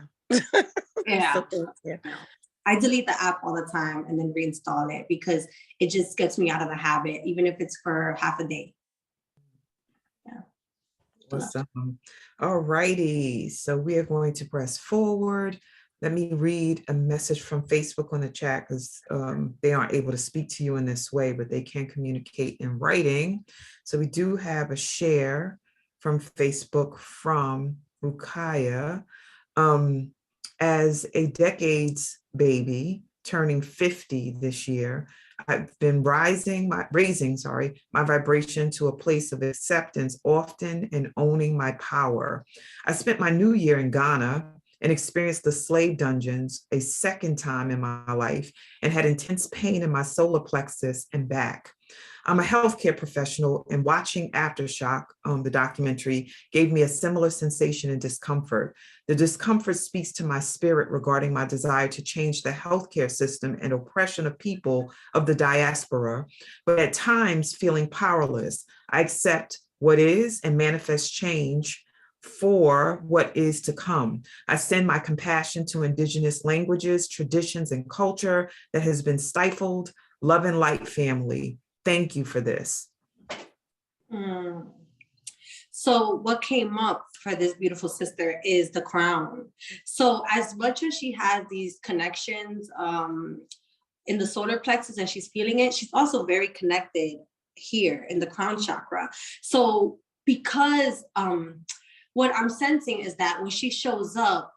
Yeah. So thank you. I delete the app all the time and then reinstall it because it just gets me out of the habit, even if it's for half a day. Yeah. Awesome. All righty. So we are going to press forward. Let me read a message from Facebook on the chat because they aren't able to speak to you in this way, but they can communicate in writing. So we do have a share from Facebook from Rukaya. As a decades baby turning 50 this year, I've been raising my vibration to a place of acceptance often and owning my power. I spent my new year in Ghana and experienced the slave dungeons a second time in my life and had intense pain in my solar plexus and back. I'm a healthcare professional, and watching Aftershock, the documentary, gave me a similar sensation and discomfort. The discomfort speaks to my spirit regarding my desire to change the healthcare system and oppression of people of the diaspora, but at times feeling powerless. I accept what is and manifest change for what is to come. I send my compassion to Indigenous languages, traditions, and culture that has been stifled. Love and light, family. Thank you for this. So what came up for this beautiful sister is the crown. So as much as she has these connections in the solar plexus and she's feeling it, she's also very connected here in the crown chakra. So because what I'm sensing is that when she shows up,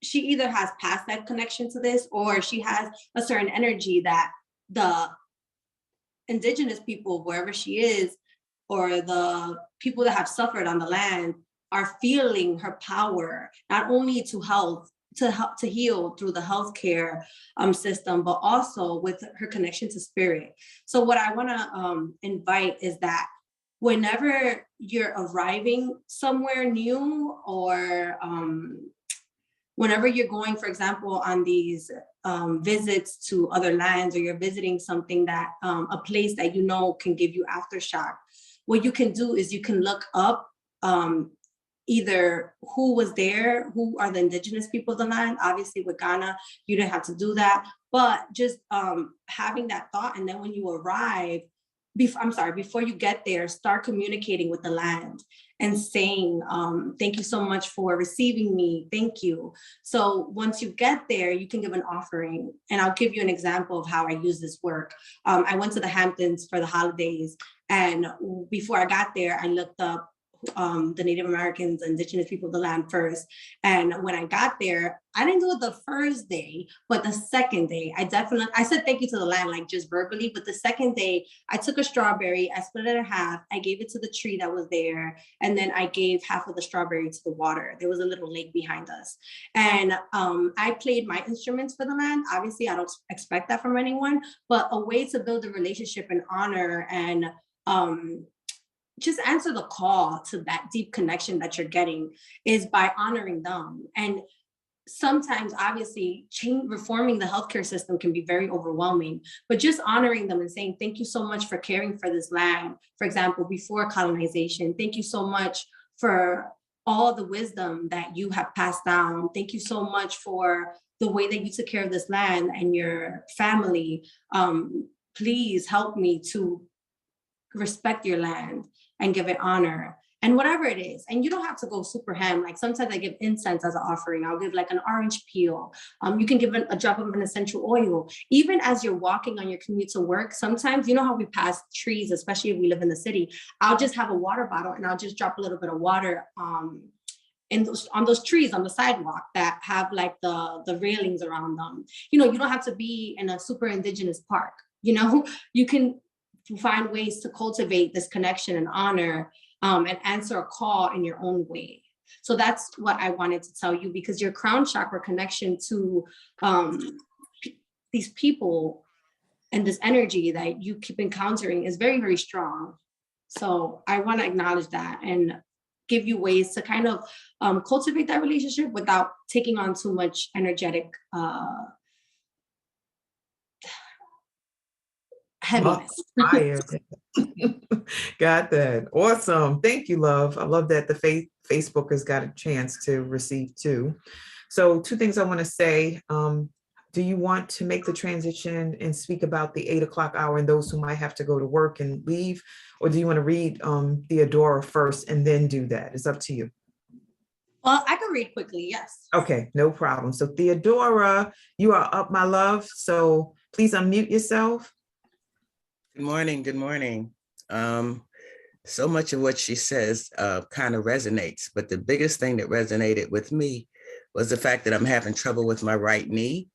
she either has passed that connection to this, or she has a certain energy that the Indigenous people, wherever she is, or the people that have suffered on the land, are feeling her power, not only to help to heal through the healthcare system, but also with her connection to spirit. So what I want to invite is that whenever you're arriving somewhere new, or whenever you're going, for example, on these visits to other lands, or you're visiting something that a place that you know can give you aftershock, what you can do is you can look up either who was there, who are the Indigenous people of the land. Obviously with Ghana, you didn't have to do that, but just having that thought, and then when you arrive, before you get there, start communicating with the land and saying, thank you so much for receiving me, thank you. So once you get there, you can give an offering. And I'll give you an example of how I use this work. I went to the Hamptons for the holidays, and before I got there, I looked up the Native Americans, Indigenous people of the land first. And when I got there, I didn't do it the first day, but the second day, I said thank you to the land, like just verbally. But the second day, I took a strawberry, I split it in half, I gave it to the tree that was there, and then I gave half of the strawberry to the water. There was a little lake behind us. And I played my instruments for the land. Obviously, I don't expect that from anyone, but a way to build a relationship and honor and just answer the call to that deep connection that you're getting is by honoring them. And sometimes, obviously, reforming the healthcare system can be very overwhelming, but just honoring them and saying, thank you so much for caring for this land. For example, before colonization, thank you so much for all the wisdom that you have passed down. Thank you so much for the way that you took care of this land and your family. Please help me to respect your land and give it honor, and whatever it is. And you don't have to go super ham. Like sometimes I give incense as an offering. I'll give like an orange peel. You can give a drop of an essential oil. Even as you're walking on your commute to work, sometimes, you know how we pass trees, especially if we live in the city, I'll just have a water bottle and I'll just drop a little bit of water on those trees on the sidewalk that have like the railings around them. You know, you don't have to be in a super indigenous park, you know, you can find ways to cultivate this connection and honor and answer a call in your own way. So that's what I wanted to tell you, because your crown chakra connection to these people and this energy that you keep encountering is very, very strong. So I want to acknowledge that and give you ways to kind of cultivate that relationship without taking on too much energetic heaviness. Fire. Got that. Awesome. Thank you, love. I love that the Facebookers got a chance to receive too. So 2 things I want to say. Do you want to make the transition and speak about the 8 o'clock hour and those who might have to go to work and leave? Or do you want to read Theodora first and then do that? It's up to you. Well, I can read quickly, yes. Okay, no problem. So Theodora, you are up, my love. So please unmute yourself. Good morning. Good morning. So much of what she says kind of resonates, but the biggest thing that resonated with me was the fact that I'm having trouble with my right knee.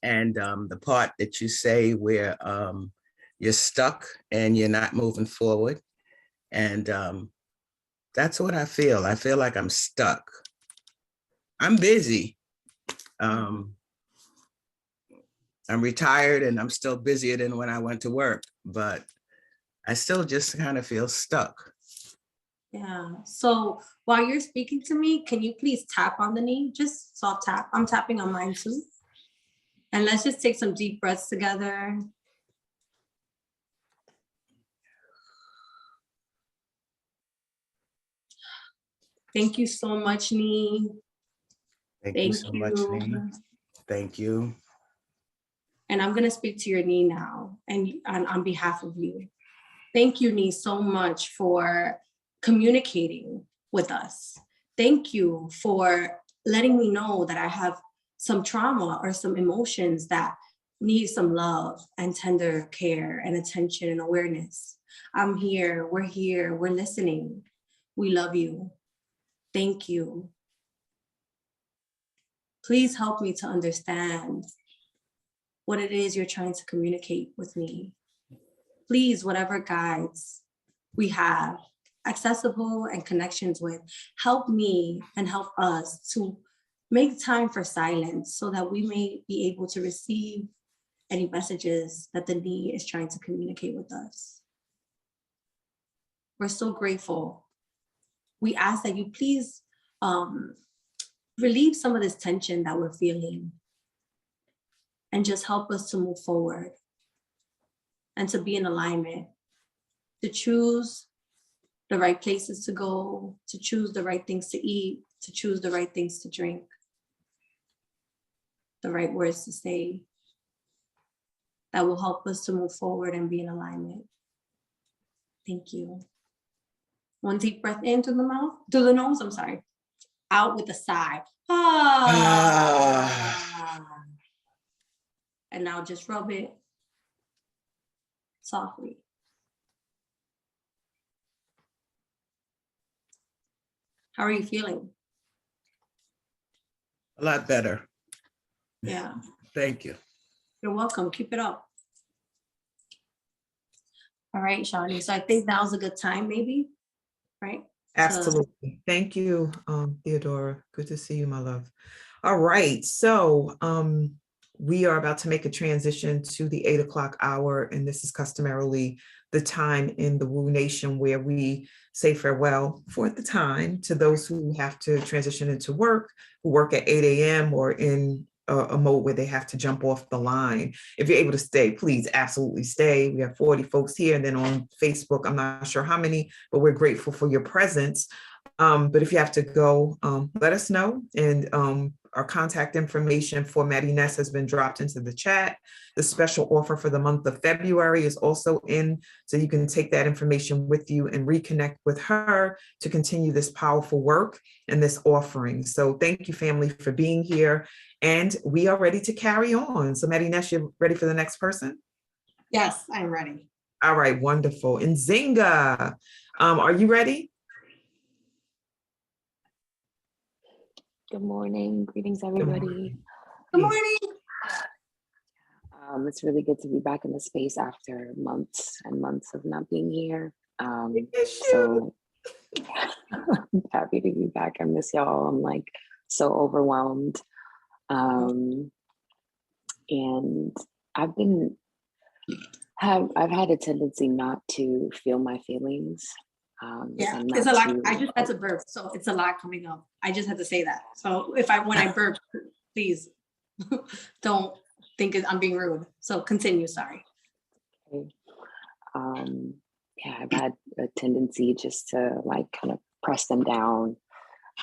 And the part that you say where you're stuck and you're not moving forward. And that's what I feel. I feel like I'm stuck. I'm busy. I'm retired and I'm still busier than when I went to work, but I still just kind of feel stuck. Yeah. So while you're speaking to me, can you please tap on the knee? Just soft tap. I'm tapping on mine too. And let's just take some deep breaths together. Thank you so much, Nee. Thank you so much, Nee. Thank you. And I'm going to speak to your knee now and on behalf of you. Thank you, Nee, so much for communicating with us. Thank you for letting me know that I have some trauma or some emotions that need some love and tender care and attention and awareness. I'm here, we're listening. We love you. Thank you. Please help me to understand what it is you're trying to communicate with me. Please, whatever guides we have, accessible and connections with, help me and help us to make time for silence so that we may be able to receive any messages that the knee is trying to communicate with us. We're so grateful. We ask that you please relieve some of this tension that we're feeling and just help us to move forward and to be in alignment, to choose the right places to go, to choose the right things to eat, to choose the right things to drink, the right words to say that will help us to move forward and be in alignment. Thank you. One deep breath in through the mouth, through the nose, I'm sorry. Out with a sigh. And now just rub it softly. How are you feeling? A lot better. Yeah. Thank you. You're welcome. Keep it up. All right, Shawnee. So I think now's a good time, maybe, right? Absolutely. Thank you, Theodora. Good to see you, my love. All right. So we are about to make a transition to the 8 o'clock hour, and this is customarily the time in the Wu Nation where we say farewell for the time to those who have to transition into work, who work at 8 a.m. or in a mode where they have to jump off the line. If you're able to stay, please absolutely stay. We have 40 folks here, and then on Facebook, I'm not sure how many, but we're grateful for your presence. But if you have to go, let us know. And our contact information for Marinés has been dropped into the chat. The special offer for the month of February is also in, so you can take that information with you and reconnect with her to continue this powerful work and this offering. So thank you, family, for being here. And we are ready to carry on. So Marinés, you're ready for the next person? Yes, I'm ready. All right, wonderful. And Zinga, are you ready? Good morning. Greetings, Good everybody. Good morning. morning. It's really good to be back in the space after months and months of not being here. Yes, you. So I'm happy to be back. I miss y'all. I'm like so overwhelmed. And I've had a tendency not to feel my feelings. Yeah, And it's not a lot. to, I just had to burp, so it's a lot coming up. I just had to say that. So when I burp, please don't think I'm being rude. So continue, sorry. yeah, I've had a tendency just to like kind of press them down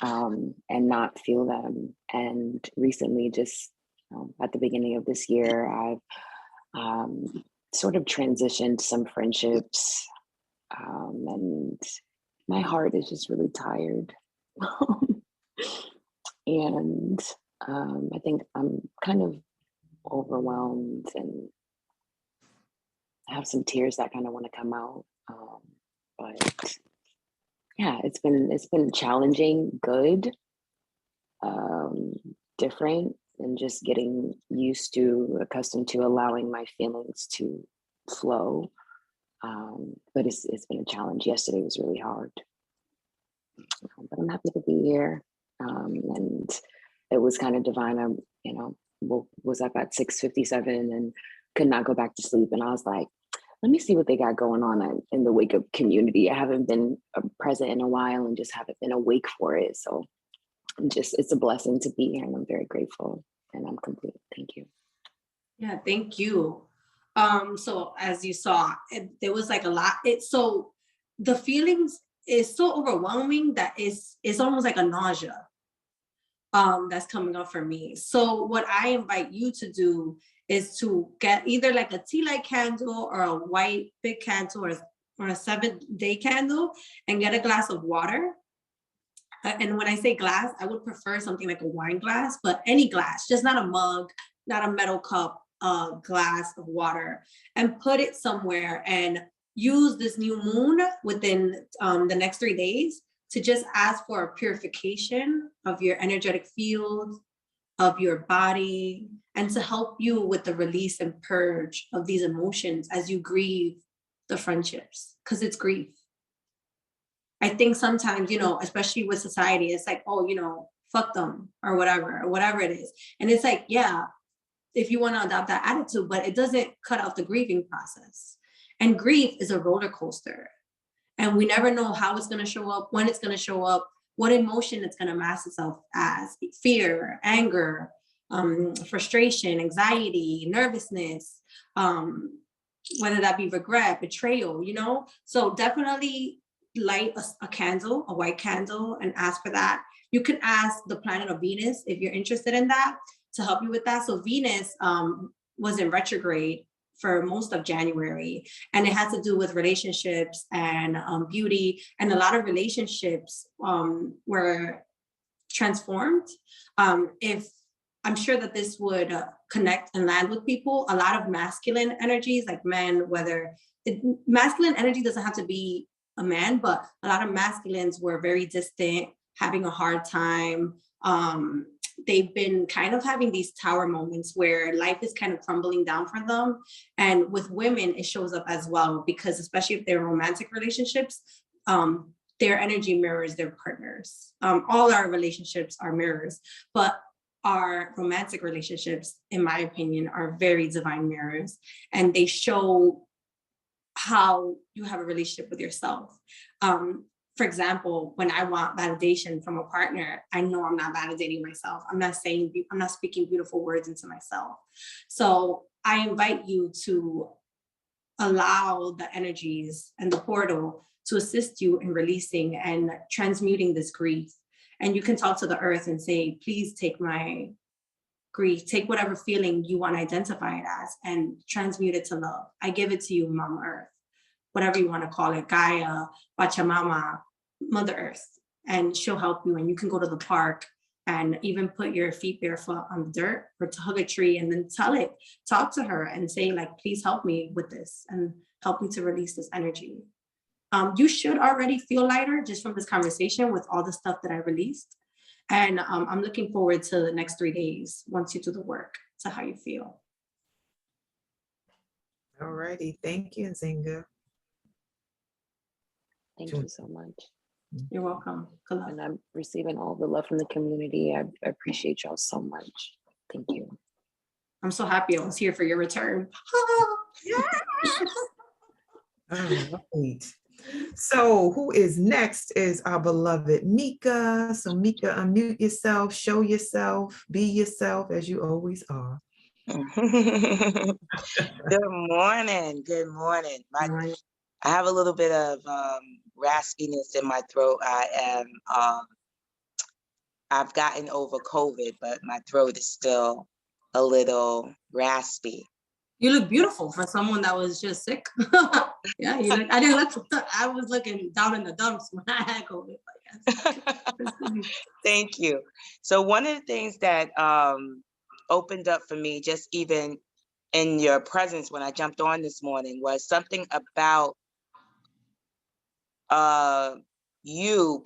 and not feel them. And recently, just at the beginning of this year, I've sort of transitioned some friendships, and my heart is just really tired. And I think I'm kind of overwhelmed and have some tears that kind of want to come out. But yeah, it's been challenging, good, different, and just getting accustomed to allowing my feelings to flow. But it's been a challenge. Yesterday was really hard, but I'm happy to be here. And it was kind of divine. Was up at 6:57 and could not go back to sleep. And I was like, let me see what they got going on in the Wake Up community. I haven't been present in a while and just haven't been awake for it. So it's a blessing to be here, and I'm very grateful, and I'm complete. Thank you. Yeah, thank you. So as you saw, there was like a lot. So the feelings is so overwhelming that it's almost like a nausea that's coming up for me. So what I invite you to do is to get either like a tea light candle or a white big candle or a 7-day candle and get a glass of water. And when I say glass, I would prefer something like a wine glass, but any glass, just not a mug, not a metal cup, a glass of water, and put it somewhere and use this new moon within the next 3 days to just ask for a purification of your energetic field, of your body, and to help you with the release and purge of these emotions as you grieve the friendships, because it's grief. I think sometimes, especially with society, it's like, oh, fuck them or whatever it is. And it's like, yeah, if you want to adopt that attitude, but it doesn't cut out the grieving process. And grief is a roller coaster. And we never know how it's going to show up, when it's going to show up, what emotion it's going to mask itself as: fear, anger, frustration, anxiety, nervousness, whether that be regret, betrayal, So definitely light a candle, a white candle, and ask for that. You can ask the planet of Venus if you're interested in that to help you with that. So Venus was in retrograde for most of January, and it has to do with relationships and beauty, and a lot of relationships were transformed. If I'm sure that this would connect and land with people, a lot of masculine energies, like men, masculine energy doesn't have to be a man, but a lot of masculines were very distant, having a hard time. They've been kind of having these tower moments where life is kind of crumbling down for them. And with women, it shows up as well, because especially if they're in romantic relationships, their energy mirrors their partners. All our relationships are mirrors, but our romantic relationships, in my opinion, are very divine mirrors, and they show how you have a relationship with yourself. For example, when I want validation from a partner, I know I'm not validating myself. I'm not speaking beautiful words into myself. So I invite you to allow the energies and the portal to assist you in releasing and transmuting this grief. And you can talk to the earth and say, please take my grief, take whatever feeling you want to identify it as, and transmute it to love. I give it to you, Mama Earth, whatever you want to call it, Gaia, Pachamama, Mother Earth, and she'll help you. And you can go to the park and even put your feet barefoot on the dirt, or to hug a tree and then talk to her and say, like, please help me with this and help me to release this energy. You should already feel lighter just from this conversation with all the stuff that I released. And I'm looking forward to the next 3 days once you do the work, to how you feel. All righty. Thank you, Nzinga. Thank you so much. You're welcome. Good luck. And I'm receiving all the love from the community. I appreciate y'all so much. Thank you. I'm so happy I was here for your return. All right. So who is next is our beloved Mika. So Mika, unmute yourself, show yourself, be yourself as you always are. Good morning. Good morning. I have a little bit of raspiness in my throat. I've gotten over COVID, but my throat is still a little raspy. You look beautiful for someone that was just sick. Yeah, you look, I was looking down in the dumps when I had COVID. Thank you. So one of the things that opened up for me, just even in your presence when I jumped on this morning, was something about you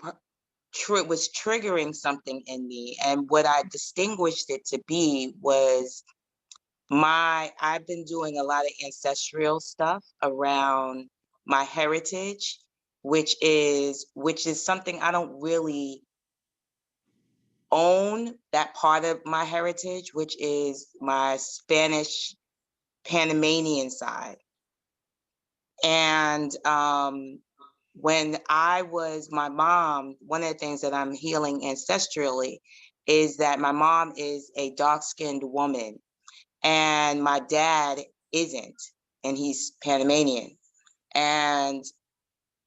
was triggering something in me. And what I distinguished it to be was I've been doing a lot of ancestral stuff around my heritage, which is something I don't really own, that part of my heritage, which is my Spanish Panamanian side. And when I was my mom, one of the things that I'm healing ancestrally is that my mom is a dark-skinned woman and my dad isn't, and he's Panamanian. And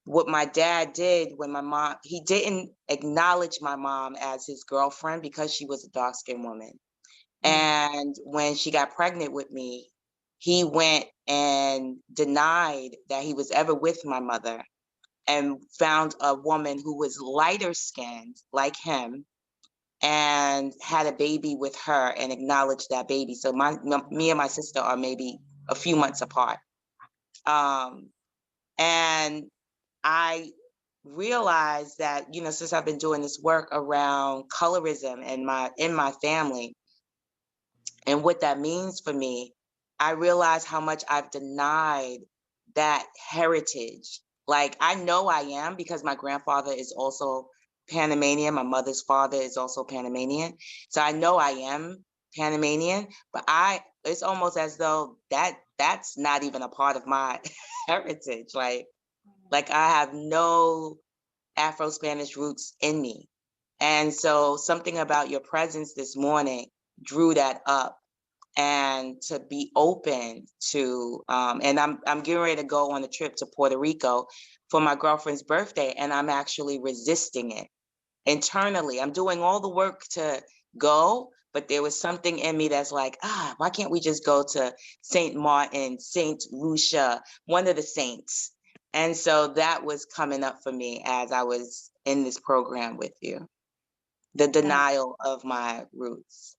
what my dad did when he didn't acknowledge my mom as his girlfriend because she was a dark-skinned woman. And when she got pregnant with me, he went and denied that he was ever with my mother and found a woman who was lighter skinned like him and had a baby with her and acknowledged that baby. So me and my sister are maybe a few months apart. And I realized that, since I've been doing this work around colorism in my family and what that means for me, I realized how much I've denied that heritage. Like, I know I am because my grandfather is also Panamanian. My mother's father is also Panamanian. So I know I am Panamanian, but it's almost as though that's not even a part of my heritage. Like I have no Afro-Spanish roots in me. And so something about your presence this morning drew that up, and to be open to, and I'm getting ready to go on a trip to Puerto Rico for my girlfriend's birthday, and I'm actually resisting it internally. I'm doing all the work to go, but there was something in me that's like, why can't we just go to St. Martin, St. Lucia, one of the saints? And so that was coming up for me as I was in this program with you, the denial of my roots.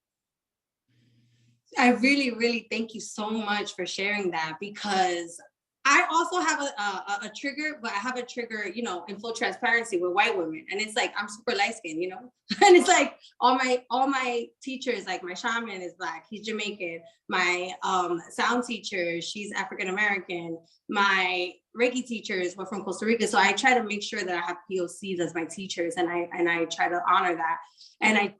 I really, really thank you so much for sharing that, because I also have a trigger, but I have a trigger, in full transparency with white women. And it's like, I'm super light skinned, and it's like all my teachers, like my shaman is Black, he's Jamaican. My sound teacher, she's African-American. My Reiki teachers were from Costa Rica. So I try to make sure that I have POCs as my teachers, and I try to honor that. And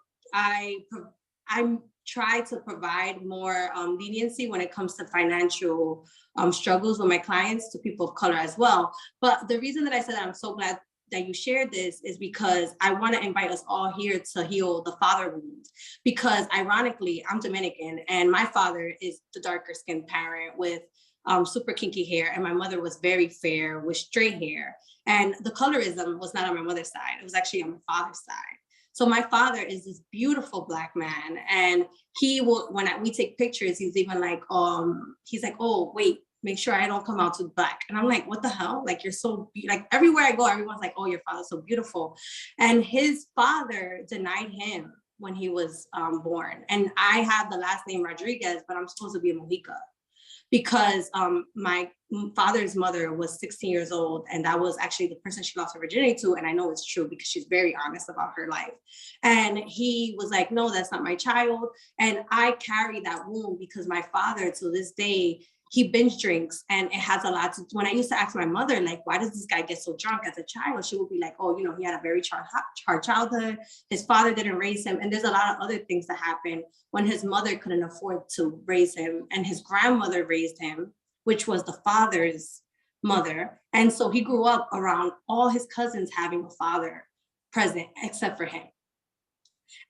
I'm try to provide more leniency when it comes to financial struggles with my clients, to people of color as well. But the reason that I said that I'm so glad that you shared this is because I want to invite us all here to heal the father wound. Because ironically, I'm Dominican and my father is the darker skinned parent with super kinky hair, and my mother was very fair with straight hair. And the colorism was not on my mother's side, it was actually on my father's side. So my father is this beautiful Black man, and he will, when we take pictures, he's even like, he's like, oh, wait, make sure I don't come out too Black. And I'm like, what the hell? Like, you're so, like, everywhere I go, everyone's like, oh, your father's so beautiful. And his father denied him when he was born. And I have the last name Rodriguez, but I'm supposed to be a Mojica. because my father's mother was 16 years old, and that was actually the person she lost her virginity to. And I know it's true because she's very honest about her life. And he was like, no, that's not my child. And I carry that wound because my father, to this day, he binge drinks, and it has a lot to, when I used to ask my mother, like, why does this guy get so drunk as a child? She would be like, oh, he had a very hard childhood. His father didn't raise him. And there's a lot of other things that happen when his mother couldn't afford to raise him, and his grandmother raised him, which was the father's mother. And so he grew up around all his cousins having a father present except for him.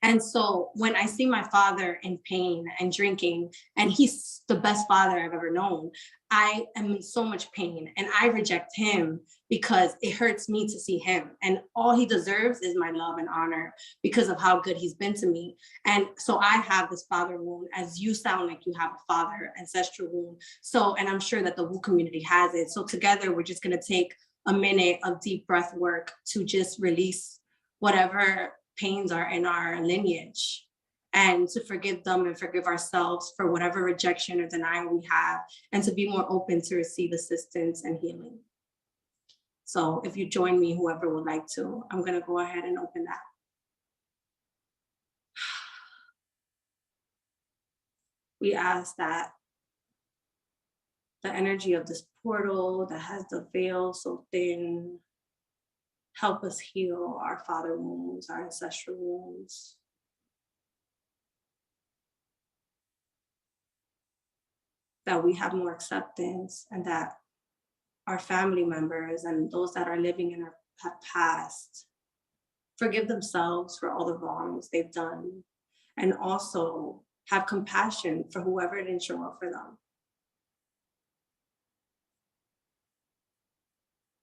And so when I see my father in pain and drinking, and he's the best father I've ever known, I am in so much pain, and I reject him because it hurts me to see him. And all he deserves is my love and honor because of how good he's been to me. And so I have this father wound, as you sound like you have a father ancestral wound. So, and I'm sure that the Wu community has it. So together, we're just going to take a minute of deep breath work to just release whatever pains are in our lineage, and to forgive them and forgive ourselves for whatever rejection or denial we have, and to be more open to receive assistance and healing. So if you join me, whoever would like to, I'm going to go ahead and open that. We ask that the energy of this portal that has the veil so thin help us heal our father wounds, our ancestral wounds. That we have more acceptance, and that our family members and those that are living in our past forgive themselves for all the wrongs they've done, and also have compassion for whoever didn't show up for them.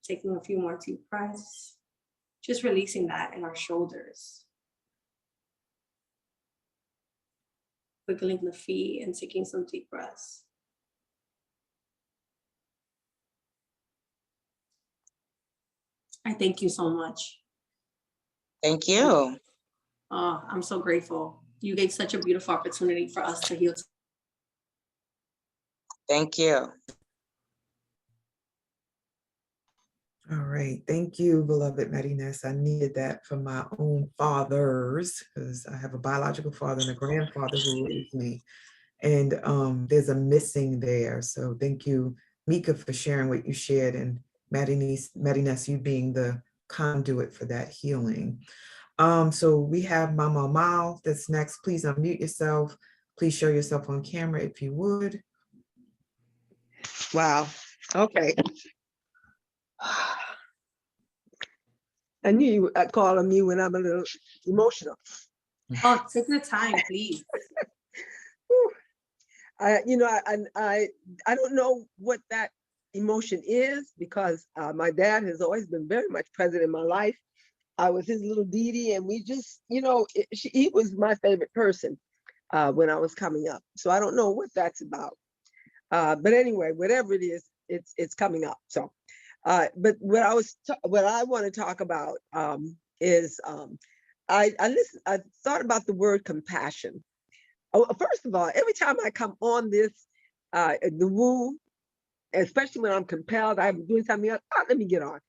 Taking a few more deep breaths, just releasing that in our shoulders. Wiggling the feet and taking some deep breaths. I thank you so much. Thank you. Oh, I'm so grateful. You gave such a beautiful opportunity for us to heal. Thank you. All right. Thank you, beloved Marinés. I needed that for my own fathers, because I have a biological father and a grandfather who raised me. And there's a missing there. So thank you, Mika, for sharing what you shared, and Marinés, you being the conduit for that healing. So we have Mama Mal that's next. Please unmute yourself. Please show yourself on camera if you would. Wow. Okay. I knew you were calling me when I'm a little emotional. Oh, take your time, please. I don't know what that emotion is, because my dad has always been very much present in my life. I was his little Dee, and we just, he was my favorite person when I was coming up. So I don't know what that's about. But anyway, whatever it is, it's coming up. So, but what I want to talk about is I thought about the word compassion. Oh, first of all, every time I come on this, the Woo, especially when I'm compelled, I'm doing something else, let me get on.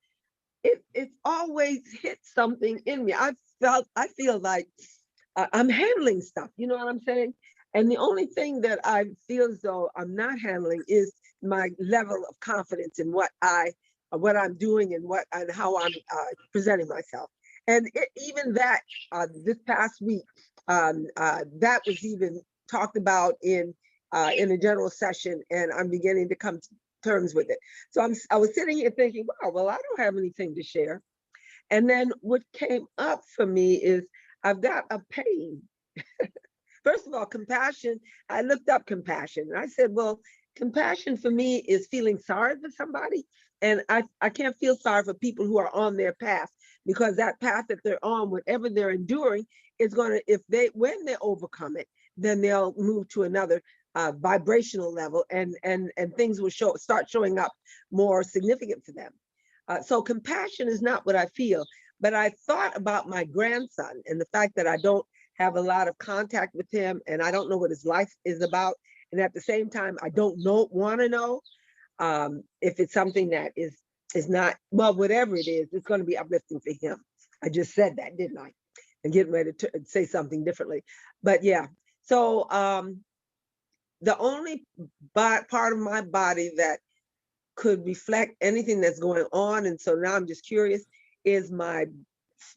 It's always hit something in me. I feel like I'm handling stuff, you know what I'm saying? And the only thing that I feel as though I'm not handling is my level of confidence in what I'm doing and how I'm presenting myself. And even that, this past week, that was even talked about in a general session, and I'm beginning to come to terms with it. So I was sitting here thinking, wow, well, I don't have anything to share. And then what came up for me is I've got a pain. First of all, compassion, I looked up compassion, and I said, well, compassion for me is feeling sorry for somebody. And I can't feel sorry for people who are on their path, because that path that they're on, whatever they're enduring, is going to, when they overcome it, then they'll move to another vibrational level, and things will start showing up more significant for them. So compassion is not what I feel, but I thought about my grandson and the fact that I don't have a lot of contact with him, and I don't know what his life is about. And at the same time, I don't want to know if it's something that is not, well, whatever it is, it's going to be uplifting for him. I just said that, didn't I? And getting ready to say something differently. But yeah, so the only part of my body that could reflect anything that's going on, and so now I'm just curious, is my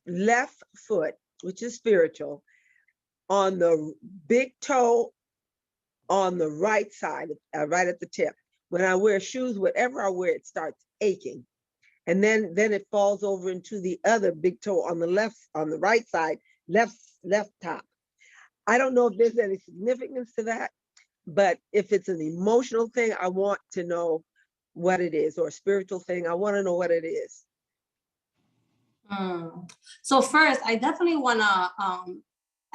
left foot, which is spiritual, on the big toe on the right side, right at the tip. When I wear shoes, whatever I wear, it starts aching. And then it falls over into the other big toe on the right side, left top. I don't know if there's any significance to that, but if it's an emotional thing, I want to know what it is, or a spiritual thing. I want to know what it is. So first, I definitely want to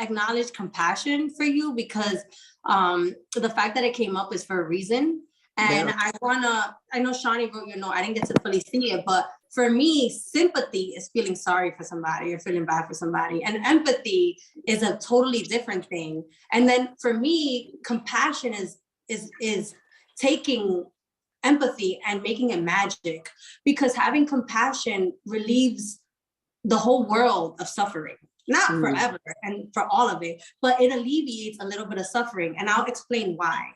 acknowledge compassion for you, because the fact that it came up is for a reason. And Yeah. I know Shawnee wrote your note, I didn't get to fully see it, but for me, sympathy is feeling sorry for somebody or feeling bad for somebody. And empathy is a totally different thing. And then for me, compassion is taking empathy and making it magic, because having compassion relieves the whole world of suffering. Not forever and for all of it, but it alleviates a little bit of suffering. And I'll explain why.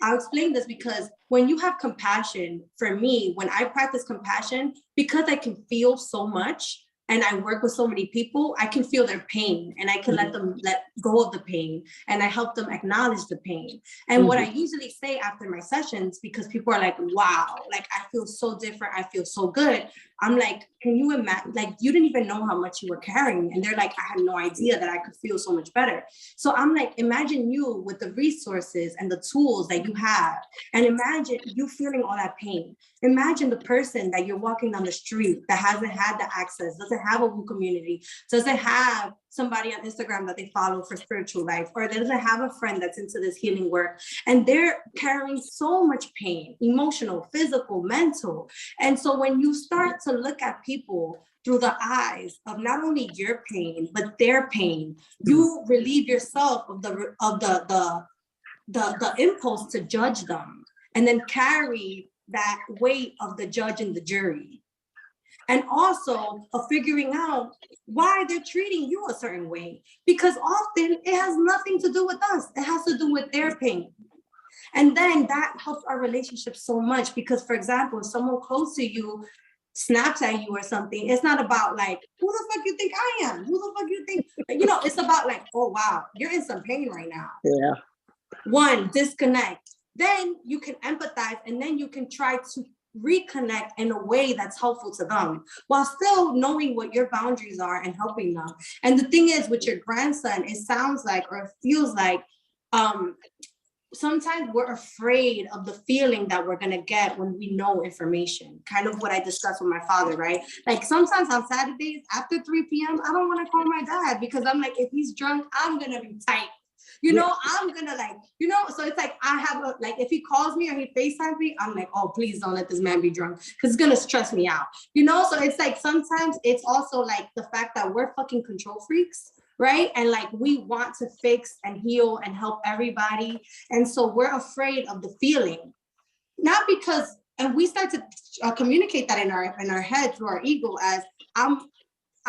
I'll explain this because when you have compassion, for me, when I practice compassion, because I can feel so much and I work with so many people, I can feel their pain and I can let them let go of the pain, and I help them acknowledge the pain. And what I usually say after my sessions, because people are like, wow, like I feel so different, I feel so good. I'm like, can you imagine, like you didn't even know how much you were carrying. And they're like, I had no idea that I could feel so much better. So I'm like, imagine you with the resources and the tools that you have, and imagine you feeling all that pain. Imagine the person that you're walking down the street that hasn't had the access, doesn't have a Woo community, doesn't have somebody on Instagram that they follow for spiritual life, or doesn't have a friend that's into this healing work. And they're carrying so much pain, emotional, physical, mental. And so when you start to look at people through the eyes of not only your pain, but their pain, you relieve yourself of the impulse to judge them, and then carry that weight of the judge and the jury. And also of figuring out why they're treating you a certain way, because often it has nothing to do with us. It has to do with their pain. And then that helps our relationship so much, because, for example, if someone close to you snaps at you or something, it's not about like, who the fuck you think I am? Who the fuck you think? It's about like, oh, wow, you're in some pain right now. Yeah. One, disconnect. Then you can empathize, and then you can try to reconnect in a way that's helpful to them, while still knowing what your boundaries are and helping them. And the thing is, with your grandson, it sounds like, or it feels like, sometimes we're afraid of the feeling that we're gonna get when we know information. Kind of what I discussed with my father, right? Like sometimes on Saturdays after 3 p.m., I don't want to call my dad, because I'm like, if he's drunk, I'm gonna be tight. I'm gonna so it's like I have if he calls me or he FaceTimes me, I'm like, oh, please don't let this man be drunk, because it's gonna stress me out. So it's like sometimes it's also like the fact that we're fucking control freaks, right? And like we want to fix and heal and help everybody. And so we're afraid of the feeling, not because, and we start to communicate that in our head through our ego as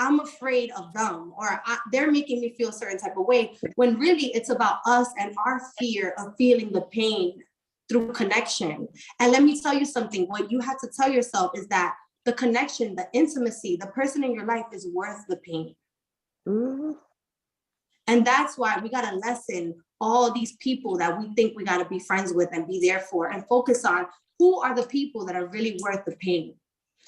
I'm afraid of them, or they're making me feel a certain type of way, when really it's about us and our fear of feeling the pain through connection. And let me tell you something, what you have to tell yourself is that the connection, the intimacy, the person in your life is worth the pain. And that's why we got to lessen all these people that we think we got to be friends with and be there for, and focus on who are the people that are really worth the pain.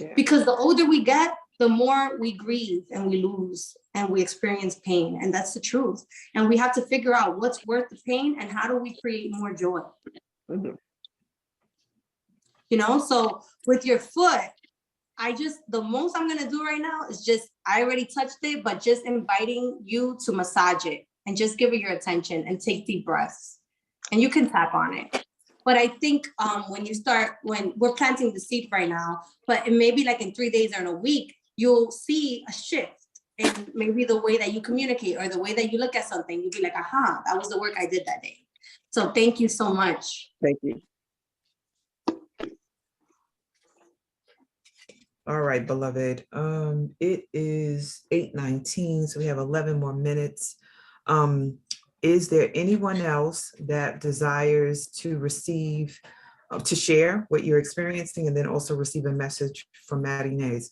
Yeah. Because the older we get, the more we grieve and we lose and we experience pain. And that's the truth. And we have to figure out what's worth the pain and how do we create more joy. So with your foot, the most I'm gonna do right now is I already touched it, but just inviting you to massage it and just give it your attention and take deep breaths. And you can tap on it. But I think when we're planting the seed right now, but it may be like in 3 days or in a week, you'll see a shift in maybe the way that you communicate or the way that you look at something. You'll be like, aha, that was the work I did that day. So thank you so much. Thank you. All right, beloved. It is 8:19, so we have 11 more minutes. Is there anyone else that desires to receive, to share what you're experiencing and then also receive a message from Marinés?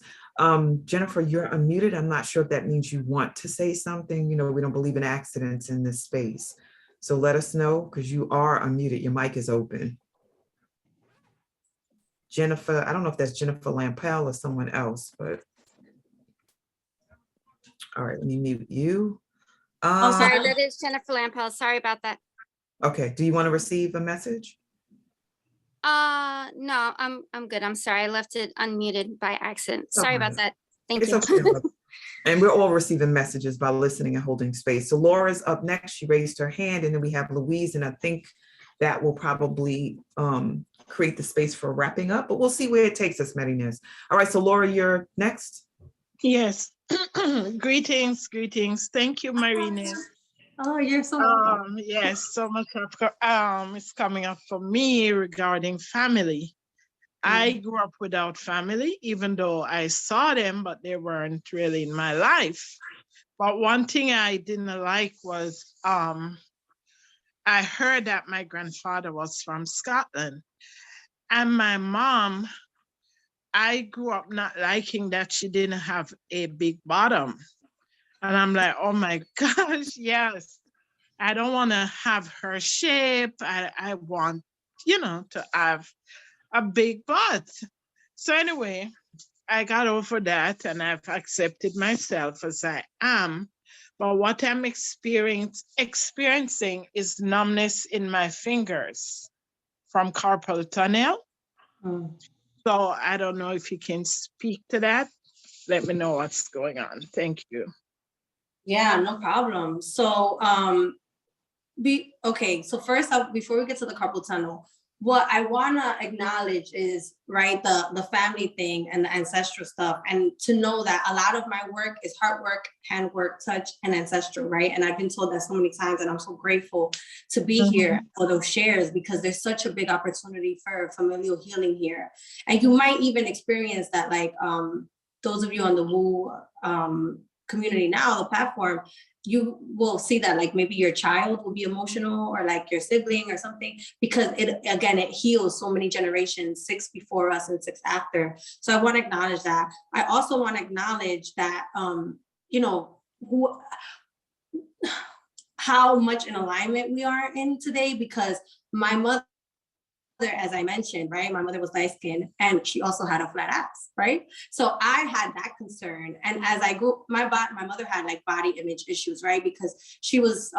Jennifer, you're unmuted. I'm not sure if that means you want to say something. You know, we don't believe in accidents in this space. So let us know, because you are unmuted. Your mic is open. Jennifer, I don't know if that's Jennifer Lampel or someone else, but. All right, let me mute you. Oh, Sorry, that is Jennifer Lampel. Sorry about that. Okay, do you want to receive a message? No, I'm good. I'm sorry. I left it unmuted by accident. Sorry about that. Thank It's you. okay. Love. And we're all receiving messages by listening and holding space. So Laura's up next. She raised her hand, and then we have Louise, and I think that will probably create the space for wrapping up, but we'll see where it takes us, Marinés. All right, so Laura, you're next. Yes. Greetings. Thank you, Marinés. Oh, you're so welcome. Yes, so much is coming up for me regarding family. I grew up without family, even though I saw them, but they weren't really in my life. But one thing I didn't like was I heard that my grandfather was from Scotland. And my mom, I grew up not liking that she didn't have a big bottom. And I'm like, oh my gosh, yes. I don't want to have her shape. I want, to have a big butt. So anyway, I got over that and I've accepted myself as I am. But what I'm experiencing is numbness in my fingers from carpal tunnel. So I don't know if you can speak to that. Let me know what's going on. Thank you. Yeah, no problem. So, so first, before we get to the carpal tunnel, what I want to acknowledge is, right, the family thing and the ancestral stuff, and to know that a lot of my work is heart work, hand work, touch, and ancestral, right? And I've been told that so many times, and I'm so grateful to be here for those shares, because there's such a big opportunity for familial healing here. And you might even experience that, like those of you on the Woo community now, the platform, you will see that, like, maybe your child will be emotional, or like your sibling or something, because it heals so many generations, 6 before us and 6 after. So I want to acknowledge that. I also want to acknowledge that, how much in alignment we are in today, because my mother, as I mentioned, right, my mother was light skinned and she also had a flat ass, right? So I had that concern. And as I grew, my mother had like body image issues, right? Because she was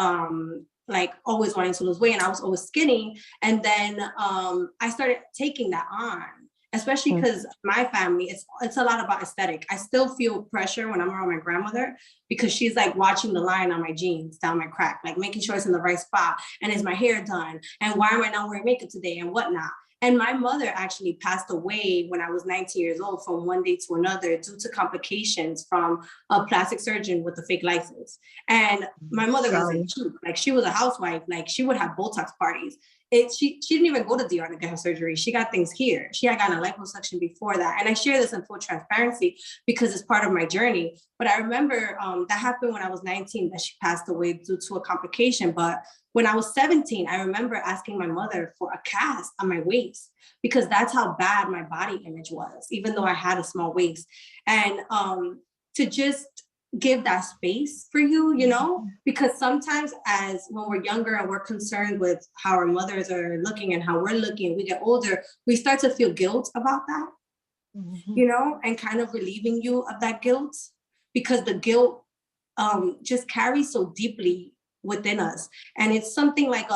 like always wanting to lose weight, and I was always skinny. And then I started taking that on, especially because my family, it's a lot about aesthetic. I still feel pressure when I'm around my grandmother, because she's like watching the line on my jeans down my crack, like making sure it's in the right spot, and is my hair done, and why am I not wearing makeup today, and whatnot. And my mother actually passed away when I was 19 years old from one day to another due to complications from a plastic surgeon with a fake license. And my mother wasn't cheap. Like, she was a housewife. Like, she would have Botox parties. She didn't even go to DR to get her surgery. She got things here. She had gotten a liposuction before that. And I share this in full transparency because it's part of my journey. But I remember that happened when I was 19, that she passed away due to a complication. But when I was 17, I remember asking my mother for a cast on my waist, because that's how bad my body image was, even though I had a small waist. And to just give that space for you, because sometimes when we're younger and we're concerned with how our mothers are looking and how we're looking, we get older, we start to feel guilt about that, and kind of relieving you of that guilt, because the guilt just carries so deeply within us. And it's something like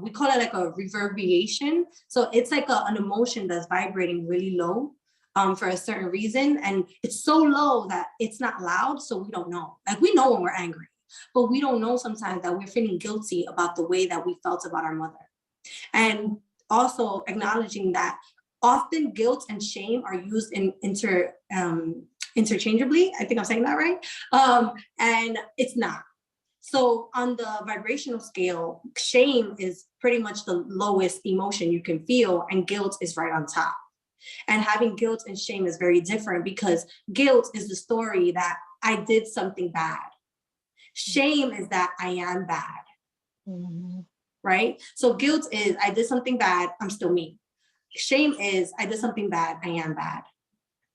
we call it like a reverberation. So it's like an emotion that's vibrating really low for a certain reason. And it's so low that it's not loud. So we don't know. Like, we know when we're angry, but we don't know sometimes that we're feeling guilty about the way that we felt about our mother. And also acknowledging that often guilt and shame are used in interchangeably. I think I'm saying that right. And it's not. So on the vibrational scale, shame is pretty much the lowest emotion you can feel, and guilt is right on top. And having guilt and shame is very different, because guilt is the story that I did something bad. Shame is that I am bad, right? So guilt is I did something bad, I'm still me. Shame is I did something bad, I am bad.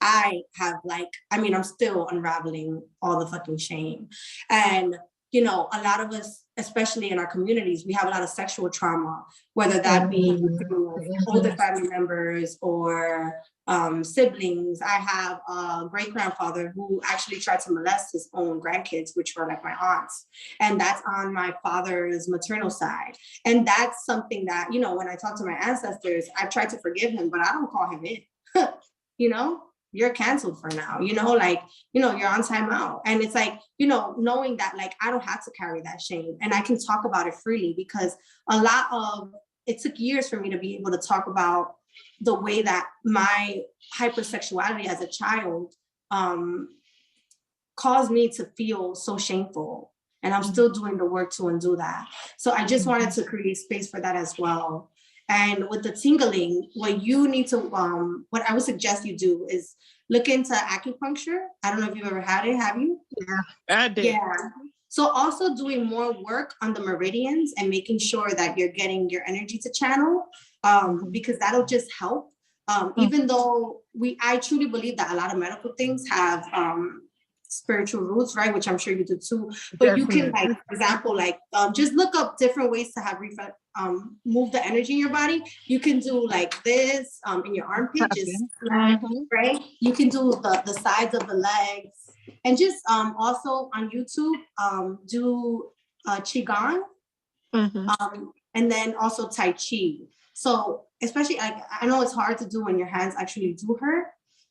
I'm still unraveling all the fucking shame. And, a lot of us, especially in our communities, we have a lot of sexual trauma, whether that be through older family members or siblings. I have a great grandfather who actually tried to molest his own grandkids, which were like my aunts. And that's on my father's maternal side. And that's something that, when I talk to my ancestors, I've tried to forgive him, but I don't call him in. You're canceled for now, you're on timeout. And it's like, knowing that like, I don't have to carry that shame and I can talk about it freely, because it took years for me to be able to talk about the way that my hypersexuality as a child caused me to feel so shameful. And I'm still doing the work to undo that. So I just wanted to create space for that as well. And with the tingling, what you need to, what I would suggest you do is look into acupuncture. I don't know if you've ever had it, have you? Yeah, I did. Yeah. So also doing more work on the meridians and making sure that you're getting your energy to channel, because that'll just help. Even though I truly believe that a lot of medical things have spiritual roots, right? Which I'm sure you do too. But you can, like, for example, just look up different ways to have move the energy in your body. You can do like this in your armpit, just right. You can do the sides of the legs, and just also on YouTube do qigong, and then also tai chi. So especially, I know it's hard to do when your hands actually do hurt.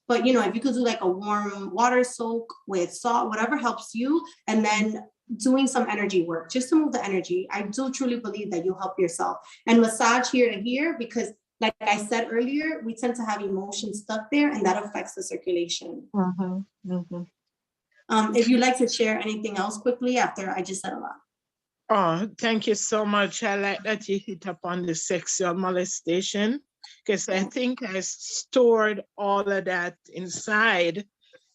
But, if you could do like a warm water soak with salt, whatever helps you, and then doing some energy work just to move the energy, I do truly believe that you'll help yourself. And massage here to here, because like I said earlier, we tend to have emotions stuck there, and that affects the circulation. If you'd like to share anything else quickly after I just said a lot. Oh, thank you so much. I like that you hit upon the sexual molestation, because I think I stored all of that inside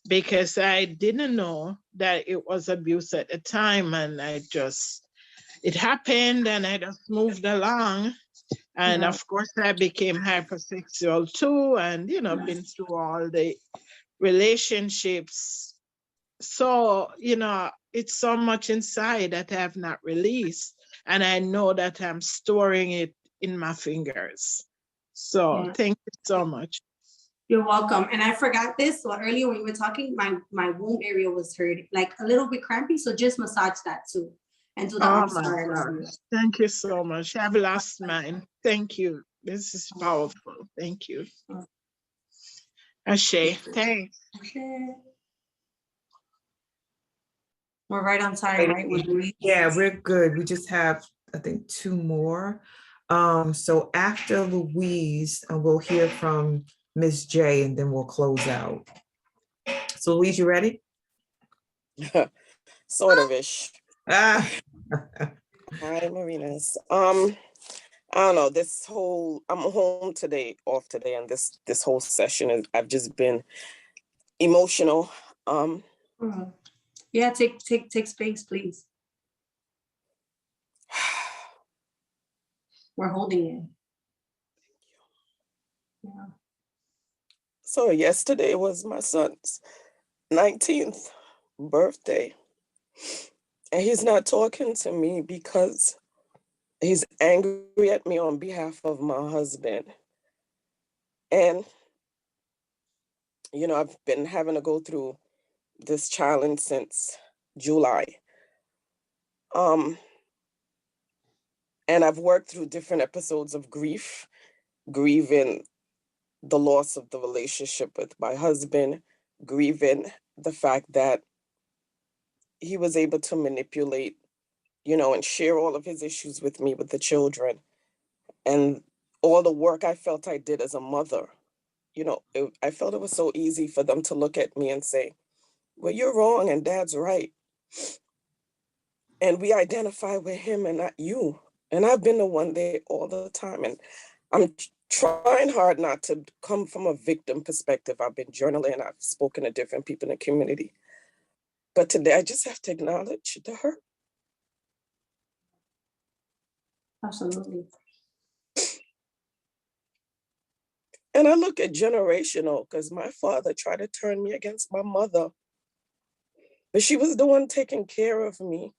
because I didn't know that it was abuse at the time. And it happened and I just moved along. And of course I became hypersexual too, and, been through all the relationships. So, it's so much inside that I have not released. And I know that I'm storing it in my fingers. So thank you so much. You're welcome. And I forgot this. So earlier when you were talking, my womb area was hurt, like a little bit crampy. So just massage that too. And do the gosh. Thank you so much. I've lost mine. Thank you. This is powerful. Thank you. Ashe. Thanks. Okay. We're right on time, right? Yeah, we're good. We just have, I think, 2 more. So after Louise, we'll hear from Ms. J, and then we'll close out. So Louise, you ready? Sort of ish. Hi, Marinés. I don't know, I'm home today, off today, and this whole session I've just been emotional. Yeah, take space, please. We're holding it. Yeah. So yesterday was my son's 19th birthday, and he's not talking to me because he's angry at me on behalf of my husband. And, I've been having to go through this challenge since July. And I've worked through different episodes of grieving the loss of the relationship with my husband, grieving the fact that he was able to manipulate, and share all of his issues with me, with the children, and all the work I felt I did as a mother. I felt it was so easy for them to look at me and say, well, you're wrong and Dad's right. and we identify with him and not you. And I've been the one there all the time. And I'm trying hard not to come from a victim perspective. I've been journaling, I've spoken to different people in the community. But today I just have to acknowledge the hurt. Absolutely. And I look at generational, because my father tried to turn me against my mother, but she was the one taking care of me.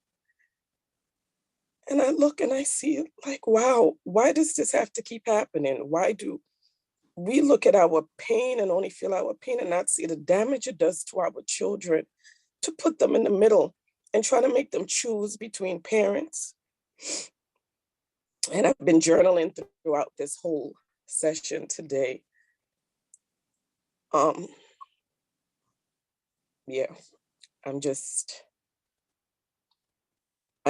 And I look and I see like, wow, why does this have to keep happening? Why do we look at our pain and only feel our pain and not see the damage it does to our children, to put them in the middle and try to make them choose between parents? And I've been journaling throughout this whole session today. Yeah, I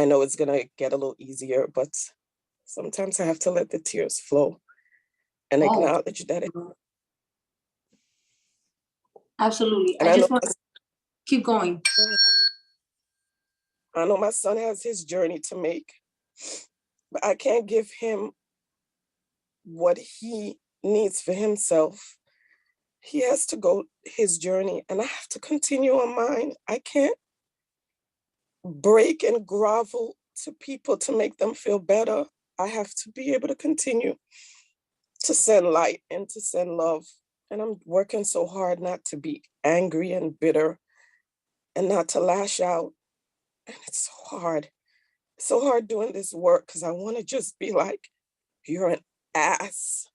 know it's gonna get a little easier, but sometimes I have to let the tears flow and acknowledge that it. Absolutely. And I just want to keep going. I know my son has his journey to make, but I can't give him what he needs for himself. He has to go his journey and I have to continue on mine. I can't break and grovel to people to make them feel better. I have to be able to continue to send light and to send love. And I'm working so hard not to be angry and bitter and not to lash out. And it's so hard. It's so hard doing this work because I want to just be like, you're an ass.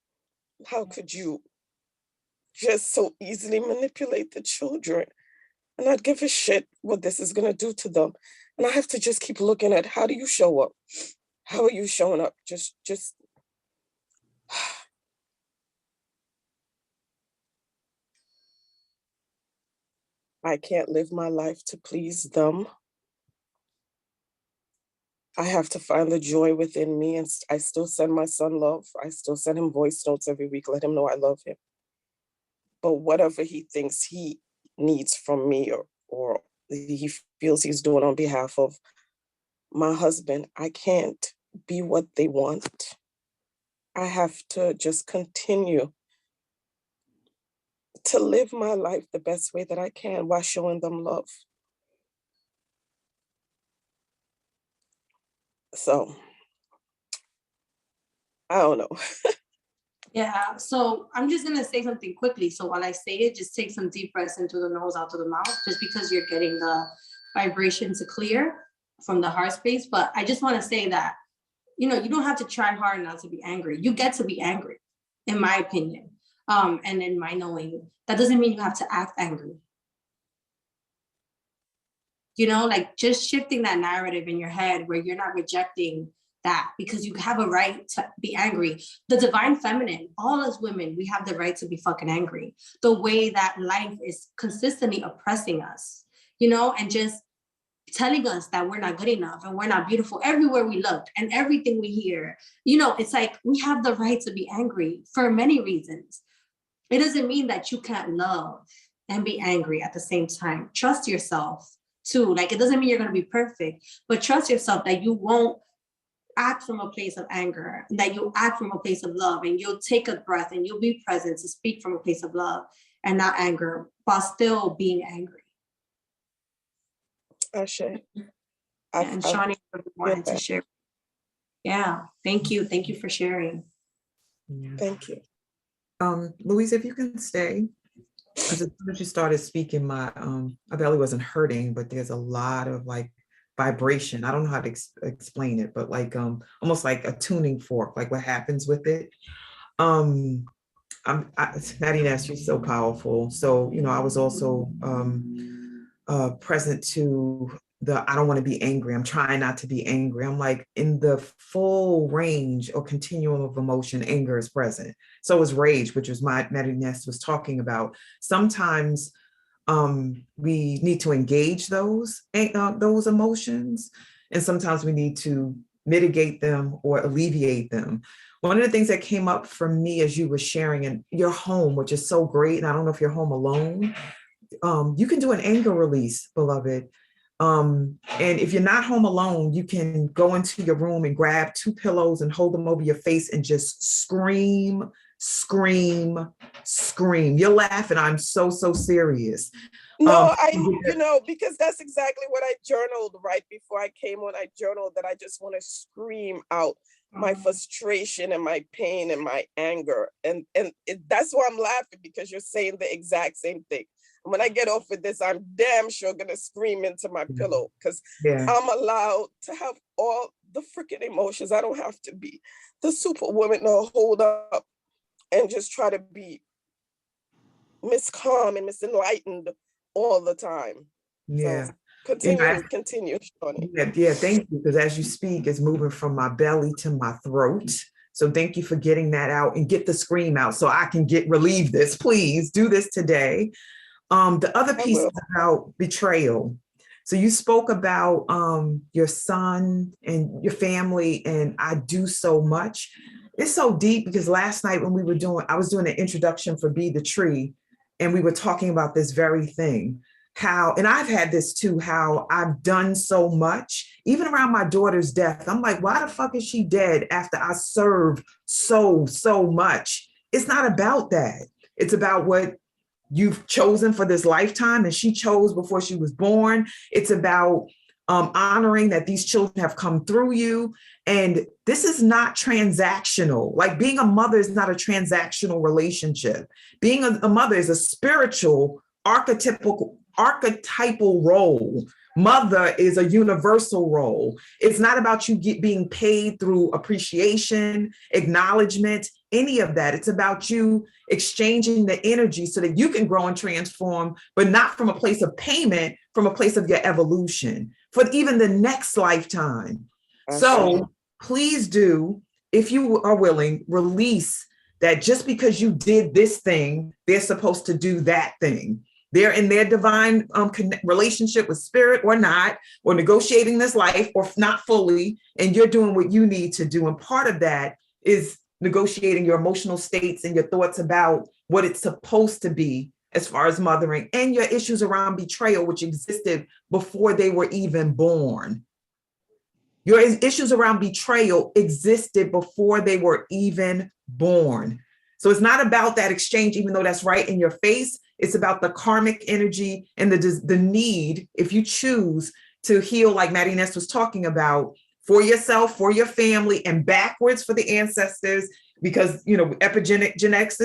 How could you just so easily manipulate the children and not give a shit what this is going to do to them? And I have to just keep looking at, how do you show up? How are you showing up? Just I can't live my life to please them. I have to find the joy within me, and I still send my son love. I still send him voice notes every week, let him know I love him. But whatever he thinks he needs from me, or he feels he's doing on behalf of my husband, I can't be what they want. I have to just continue to live my life the best way that I can while showing them love. So, I don't know. Yeah, so I'm just gonna say something quickly. So while I say it, just take some deep breaths into the nose, out to the mouth, just because you're getting the vibration to clear from the heart space. But I just want to say that, you don't have to try hard not to be angry. You get to be angry, in my opinion. And in my knowing, that doesn't mean you have to act angry. Like just shifting that narrative in your head where you're not rejecting that, because you have a right to be angry. The divine feminine, all as women, we have the right to be fucking angry. The way that life is consistently oppressing us, and just telling us that we're not good enough and we're not beautiful everywhere we look and everything we hear. It's like we have the right to be angry for many reasons. It doesn't mean that you can't love and be angry at the same time. Trust yourself too. Like, it doesn't mean you're going to be perfect, but trust yourself that you won't act from a place of anger, and that you'll act from a place of love, and you'll take a breath and you'll be present to speak from a place of love and not anger, while still being angry. Ashe. And Shawnee wanted to share. Yeah, thank you. Thank you for sharing. Yeah. Thank you. Louise, if you can stay, because as soon as you started speaking, my belly wasn't hurting, but there's a lot of like vibration. I don't know how to explain it, but like almost like a tuning fork, like what happens with it. Marinés, you're so powerful. So, I was also present to I don't want to be angry. I'm trying not to be angry. I'm like in the full range or continuum of emotion, anger is present. So is rage, which is my Marinés was talking about. Sometimes we need to engage those emotions, and sometimes we need to mitigate them or alleviate them. One of the things that came up for me as you were sharing in your home, which is so great, and I don't know if you're home alone, you can do an anger release, beloved. And if you're not home alone, you can go into your room and grab 2 pillows and hold them over your face and just scream, scream, scream. You're laughing. I'm so serious. No, because that's exactly what I journaled right before I came on. I journaled that I just want to scream out my frustration and my pain and my anger. And that's why I'm laughing, because you're saying the exact same thing. And when I get off with this, I'm damn sure gonna scream into my pillow, because I'm allowed to have all the freaking emotions. I don't have to be the superwoman to hold up and just try to be Miss Calm and Miss Enlightened all the time. Yeah. So continue, Shawnee. Yeah, thank you. Because as you speak, it's moving from my belly to my throat. So thank you for getting that out, and get the scream out so I can relieve this. Please do this today. The other piece is about betrayal. So you spoke about your son and your family, and I do so much. It's so deep, because last night when I was doing an introduction for Be the Tree, and we were talking about this very thing. How, and I've had this too, how I've done so much, even around my daughter's death. I'm like, why the fuck is she dead after I served so much? It's not about that. It's about what you've chosen for this lifetime, and she chose before she was born. It's about honoring that these children have come through you. And this is not transactional. Like, being a mother is not a transactional relationship. Being a mother is a spiritual, archetypal role. Mother is a universal role. It's not about you being paid through appreciation, acknowledgement, any of that. It's about you exchanging the energy so that you can grow and transform, but not from a place of payment, from a place of your evolution for even the next lifetime. So please do, if you are willing, release that just because you did this thing, they're supposed to do that thing. They're in their divine relationship with spirit or not, or negotiating this life or not fully, and you're doing what you need to do. And part of that is negotiating your emotional states and your thoughts about what it's supposed to be as far as mothering, and your issues around betrayal, which existed before they were even born. Your issues around betrayal existed before they were even born. So it's not about that exchange, even though that's right in your face. It's about the karmic energy and the need, if you choose to heal, like Marinés was talking about, for yourself, for your family, and backwards for the ancestors, because, epigenetics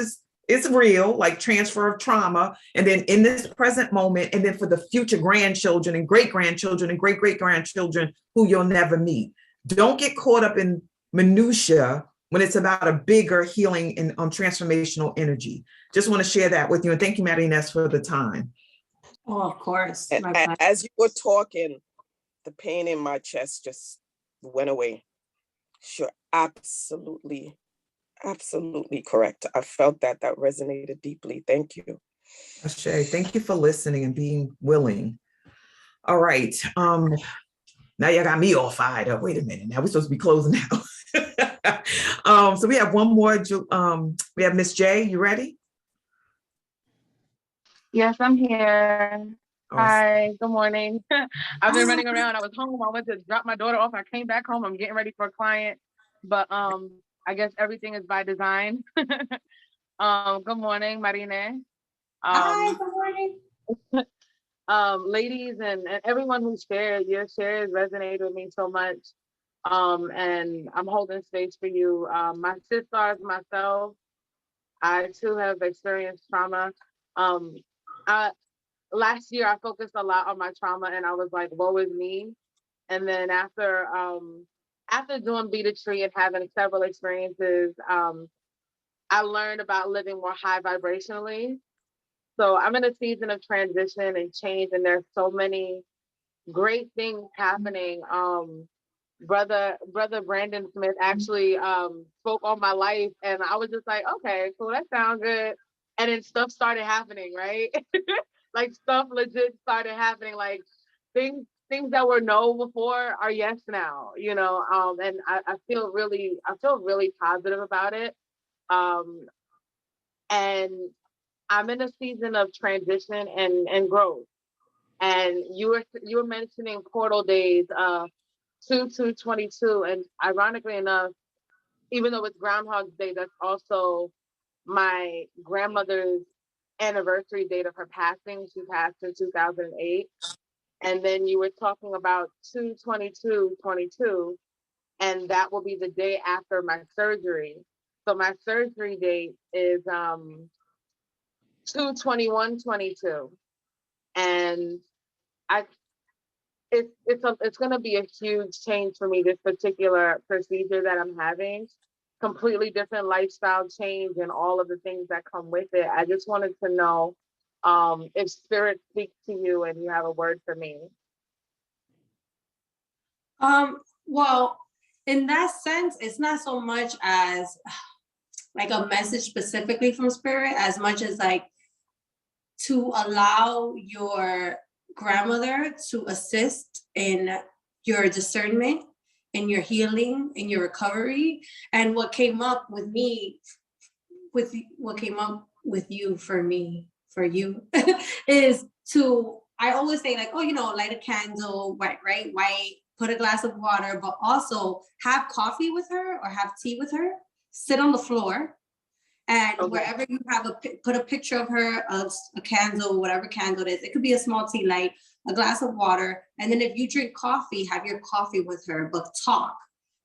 is real, like transfer of trauma, and then in this present moment, and then for the future grandchildren and great-grandchildren and great-great-grandchildren who you'll never meet. Don't get caught up in minutia when it's about a bigger healing and transformational energy. Just want to share that with you. And thank you, Marinés, for the time. Oh, of course. As you were talking, the pain in my chest just went away. Sure, absolutely correct. I felt that resonated deeply. Thank you. Ashe, thank you for listening and being willing. All right. Now you got me all fired up. Wait a minute. Now we're supposed to be closing out. So we have one more. We have Miss J. You ready? Yes, I'm here. Awesome. Hi, good morning. I've been running around. I was home. I went to drop my daughter off. I came back home. I'm getting ready for a client, but I guess everything is by design. Good morning, Marinés. Hi, good morning. Ladies and everyone who shared, your shares resonate with me so much. And I'm holding space for you. My sisters, myself, I too have experienced trauma. Last year I focused a lot on my trauma, and I was like, woe is me. And then after doing Be the Tree and having several experiences, I learned about living more high vibrationally. So I'm in a season of transition and change, and there's so many great things happening. Brother Brandon Smith actually spoke on my life, and I was just like, okay, cool, that sounds good. And then stuff started happening, right? Like stuff legit started happening, like things that were no before are yes now, and I feel really positive about it. And I'm in a season of transition and growth. And you were mentioning portal days, 2/2/22, and ironically enough, even though it's Groundhog Day, that's also my grandmother's anniversary date of her passing. She passed in 2008. And then you were talking about 2/22/22, and that will be the day after my surgery. So my surgery date is 2/21/22, and I it's going to be a huge change for me, this particular procedure that I'm having. Completely different lifestyle change and all of the things that come with it. I just wanted to know if spirit speaks to you and you have a word for me. Well, in that sense, it's not so much as like a message specifically from spirit, as much as like to allow your grandmother to assist in your discernment, in your healing, in your recovery. And what came up with me, with what came up with you for me, for you, is to, I always say like, oh, you know, light a candle, right? White, put a glass of water, but also have coffee with her or have tea with her, sit on the floor, and wherever you have put a picture of her, of a candle, whatever candle it is, it could be a small tea light, a glass of water. And then if you drink coffee, have your coffee with her, but talk.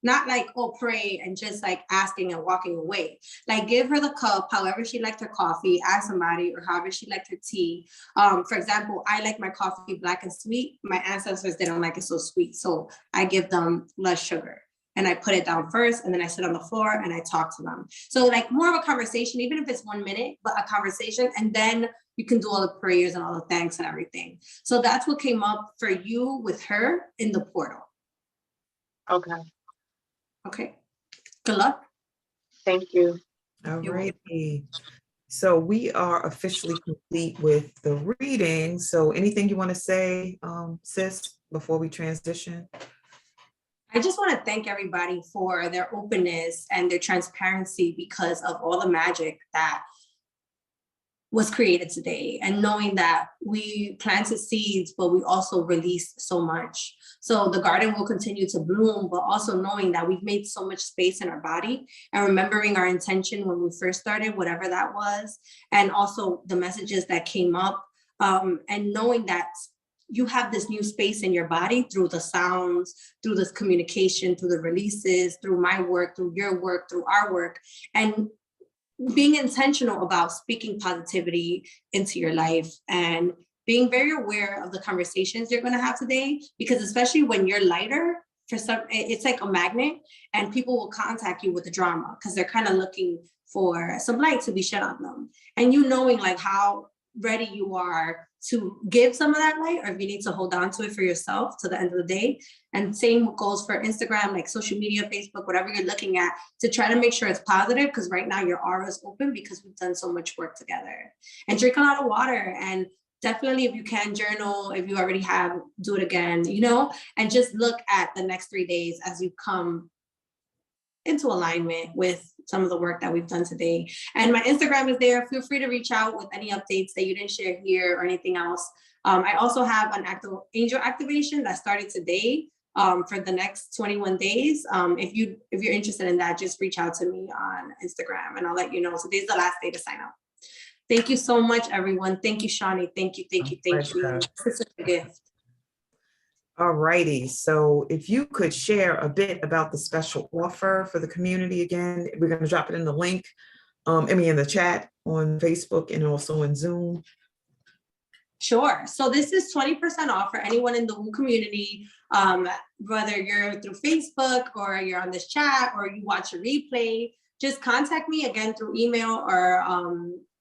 Not like, oh, pray and just like asking and walking away. Like give her the cup, however she liked her coffee, ask somebody, or however she liked her tea. For example, I like my coffee black and sweet. My ancestors didn't like it so sweet. So I give them less sugar. And I put it down first, and then I sit on the floor and I talk to them. So like more of a conversation, even if it's 1 minute, but a conversation, and then you can do all the prayers and all the thanks and everything. So that's what came up for you with her in the portal. Okay. Okay. Good luck. Thank you. All righty. So we are officially complete with the reading. So anything you want to say, sis, before we transition? I just want to thank everybody for their openness and their transparency because of all the magic that was created today, and knowing that we planted seeds, but we also released so much. So the garden will continue to bloom, but also knowing that we've made so much space in our body and remembering our intention when we first started, whatever that was, and also the messages that came up, and knowing that you have this new space in your body through the sounds, through this communication, through the releases, through my work, through your work, through our work, and being intentional about speaking positivity into your life and being very aware of the conversations you're going to have today, because especially when you're lighter, for some, it's like a magnet, and people will contact you with the drama because they're kind of looking for some light to be shed on them. And you knowing like how ready you are to give some of that light, or if you need to hold on to it for yourself to the end of the day. And same goes for Instagram, like social media, Facebook, whatever you're looking at, to try to make sure it's positive, because right now your aura is open because we've done so much work together. And drink a lot of water, and definitely if you can journal, if you already have, do it again, you know, and just look at the next 3 days as you come into alignment with some of the work that we've done today. And my Instagram is there. Feel free to reach out with any updates that you didn't share here or anything else. I also have an angel activation that started today for the next 21 days. If you're interested in that, just reach out to me on Instagram and I'll let you know. So today's the last day to sign up. Thank you so much, everyone. Thank you, Shawnee. Thank you. It's such a gift. All righty. So if you could share a bit about the special offer for the community again, we're going to drop it in the link, in the chat on Facebook and also in Zoom. Sure. So this is 20% off for anyone in the Woo community, whether you're through Facebook or you're on this chat or you watch a replay. Just contact me again through email or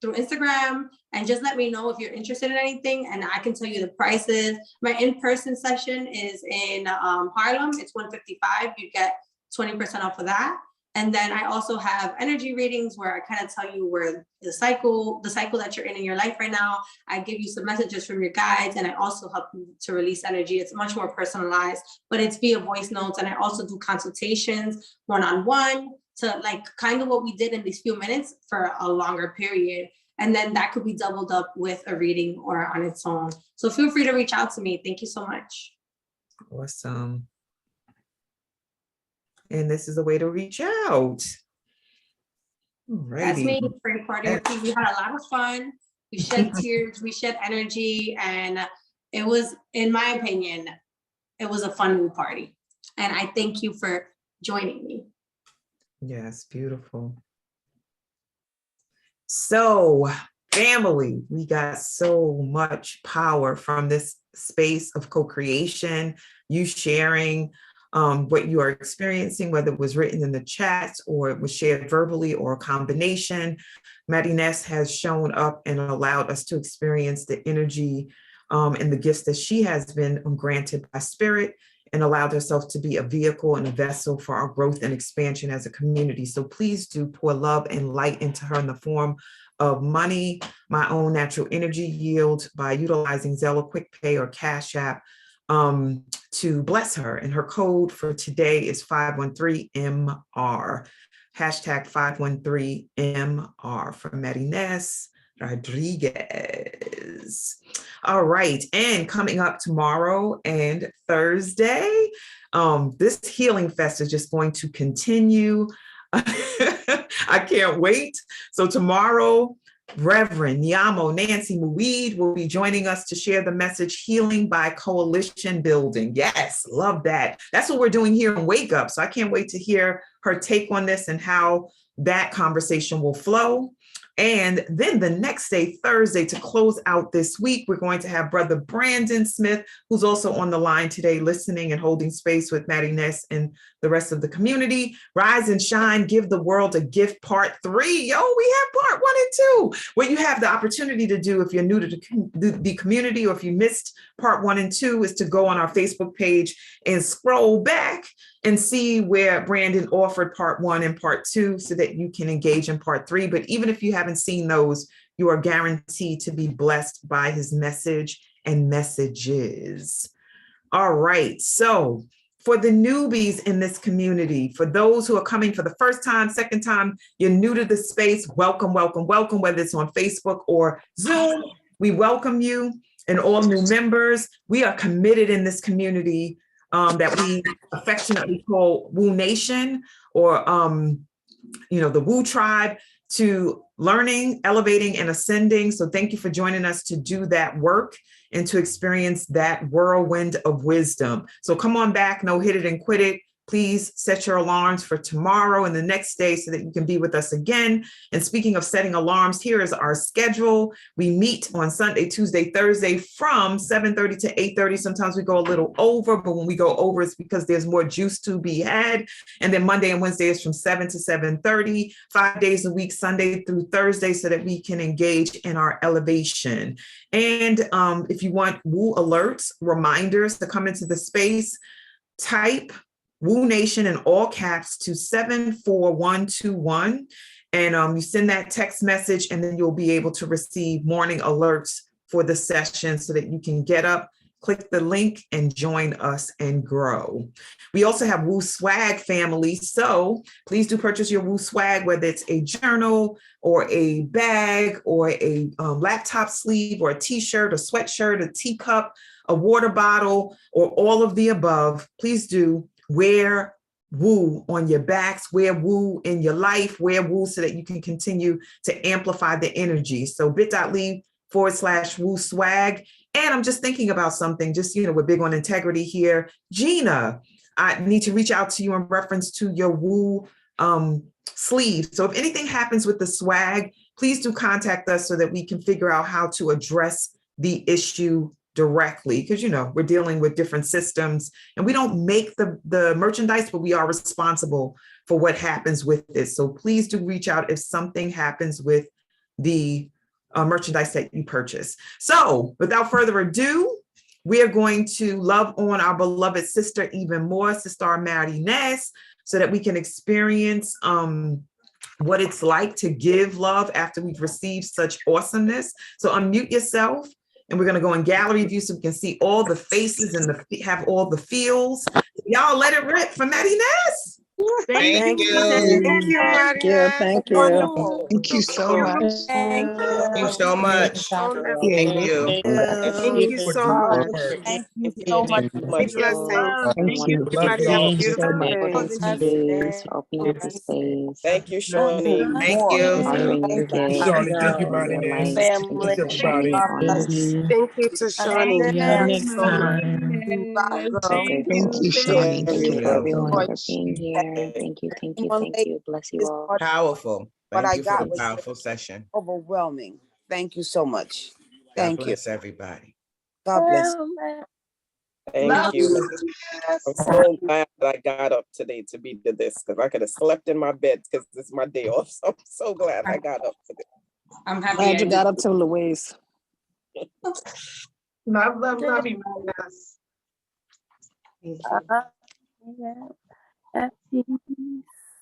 through Instagram, and just let me know if you're interested in anything, and I can tell you the prices. My in-person session is in Harlem. It's $155. You get 20% off of that. And then I also have energy readings where I kind of tell you where the cycle that you're in your life right now. I give you some messages from your guides, and I also help you to release energy. It's much more personalized, but it's via voice notes. And I also do consultations one-on-one to like kind of what we did in these few minutes for a longer period. And then that could be doubled up with a reading or on its own. So feel free to reach out to me. Thank you so much. Awesome. And this is a way to reach out. That's me, Alrighty. Frank Party with you. We had a lot of fun. We shed tears, we shed energy, and it was, in my opinion, it was a fun Woo party. And I thank you for joining me. Yes, beautiful. So, family, we got so much power from this space of co-creation, you sharing what you are experiencing, whether it was written in the chat or it was shared verbally or a combination. Marinés has shown up and allowed us to experience the energy and the gifts that she has been granted by spirit, and allowed herself to be a vehicle and a vessel for our growth and expansion as a community. So please do pour love and light into her in the form of money, my own natural energy yield by utilizing Zelle, QuickPay, or Cash App to bless her. And her code for today is 513MR, hashtag 513MR for Marinés Rodriguez. All right, and coming up tomorrow and Thursday, this Healing Fest is just going to continue. I can't wait. So tomorrow, Reverend Nyamo Nancy Muid will be joining us to share the message Healing by Coalition Building. Yes, love that. That's what we're doing here on Wake Up. So I can't wait to hear her take on this and how that conversation will flow. And then the next day, Thursday, to close out this week, we're going to have Brother Brandon Smith, who's also on the line today, listening and holding space with Marinés and the rest of the community. Rise and Shine, Give the World a Gift, Part 3. Yo, we have Part 1 and 2. What you have the opportunity to do if you're new to the community, or if you missed Part 1 and 2, is to go on our Facebook page and scroll back and see where Brandon offered Part 1 and Part 2 so that you can engage in Part 3. But even if you haven't seen those, you are guaranteed to be blessed by his message and messages. All right, so for the newbies in this community, for those who are coming for the first time, second time, you're new to the space, welcome, welcome, welcome, whether it's on Facebook or Zoom, we welcome you. And all new members, we are committed in this community that we affectionately call Woo Nation, or the Woo Tribe, to learning, elevating, and ascending. So thank you for joining us to do that work and to experience that whirlwind of wisdom. So come on back, no hit it and quit it. Please set your alarms for tomorrow and the next day so that you can be with us again. And speaking of setting alarms, here is our schedule. We meet on Sunday, Tuesday, Thursday from 7:30 to 8:30. Sometimes we go a little over, but when we go over, it's because there's more juice to be had. And then Monday and Wednesday is from 7 to 7:30, 5 days a week, Sunday through Thursday, so that we can engage in our elevation. And if you want Woo alerts, reminders to come into the space, type Woo Nation in all caps to 74121. And you send that text message, and then you'll be able to receive morning alerts for the session so that you can get up, click the link, and join us and grow. We also have Woo Swag family. So please do purchase your Woo Swag, whether it's a journal or a bag or a laptop sleeve or a t-shirt, a sweatshirt, a teacup, a water bottle, or all of the above. Please do wear Woo on your backs, wear Woo in your life, wear Woo so that you can continue to amplify the energy. So bit.ly/Woo Swag. And I'm just thinking about something, we're big on integrity here. Gina, I need to reach out to you in reference to your Woo sleeve. So if anything happens with the swag, please do contact us so that we can figure out how to address the issue directly, because we're dealing with different systems and we don't make the merchandise, but we are responsible for what happens with it. So please do reach out if something happens with the merchandise that you purchase. So without further ado, we are going to love on our beloved sister even more, Sister Marinés, so that we can experience what it's like to give love after we've received such awesomeness. So unmute yourself. And we're going to go in gallery view so we can see all the faces and have all the feels. Y'all let it rip for Marinés. Thank you. you. Thank you, Maria. Thank you. Wonderful. Thank you so much. Thank you. Thank you so much. So Thank necessary. you. Thank you For so doing the much. work. Thank you Thank so you. much. Many Thank blessings. you. Have a Thank you. wonderful Love Everybody have a y'all. day. beautiful Stay For day. holding space, for opening up the space. Thank you, And Shawnee. Thank more. you. Honoring your gifts, Shawnee, thank you, your Marinés. light. Thank you Family. for Thank shining everybody. God on bless us. Thank you to Shawnee. See y'all you. next time. You rock, So girl. Thank grateful. you, Yeah, Shawnee. Thank you for everybody. everyone Boy, for being here. Okay. Thank you, thank you, One thank lady you. Bless you this all. morning, Powerful. what Thank I you for the got was powerful session. overwhelming. Thank you so much. God Thank you. bless everybody. God bless. Thank you. I'm so glad that I got up today to be to this because I could have slept in my bed because it's my day off. So I'm so glad I got up today. I'm happy Glad I you did. got up to Louise. Love you, Marinés. Thank you. Happy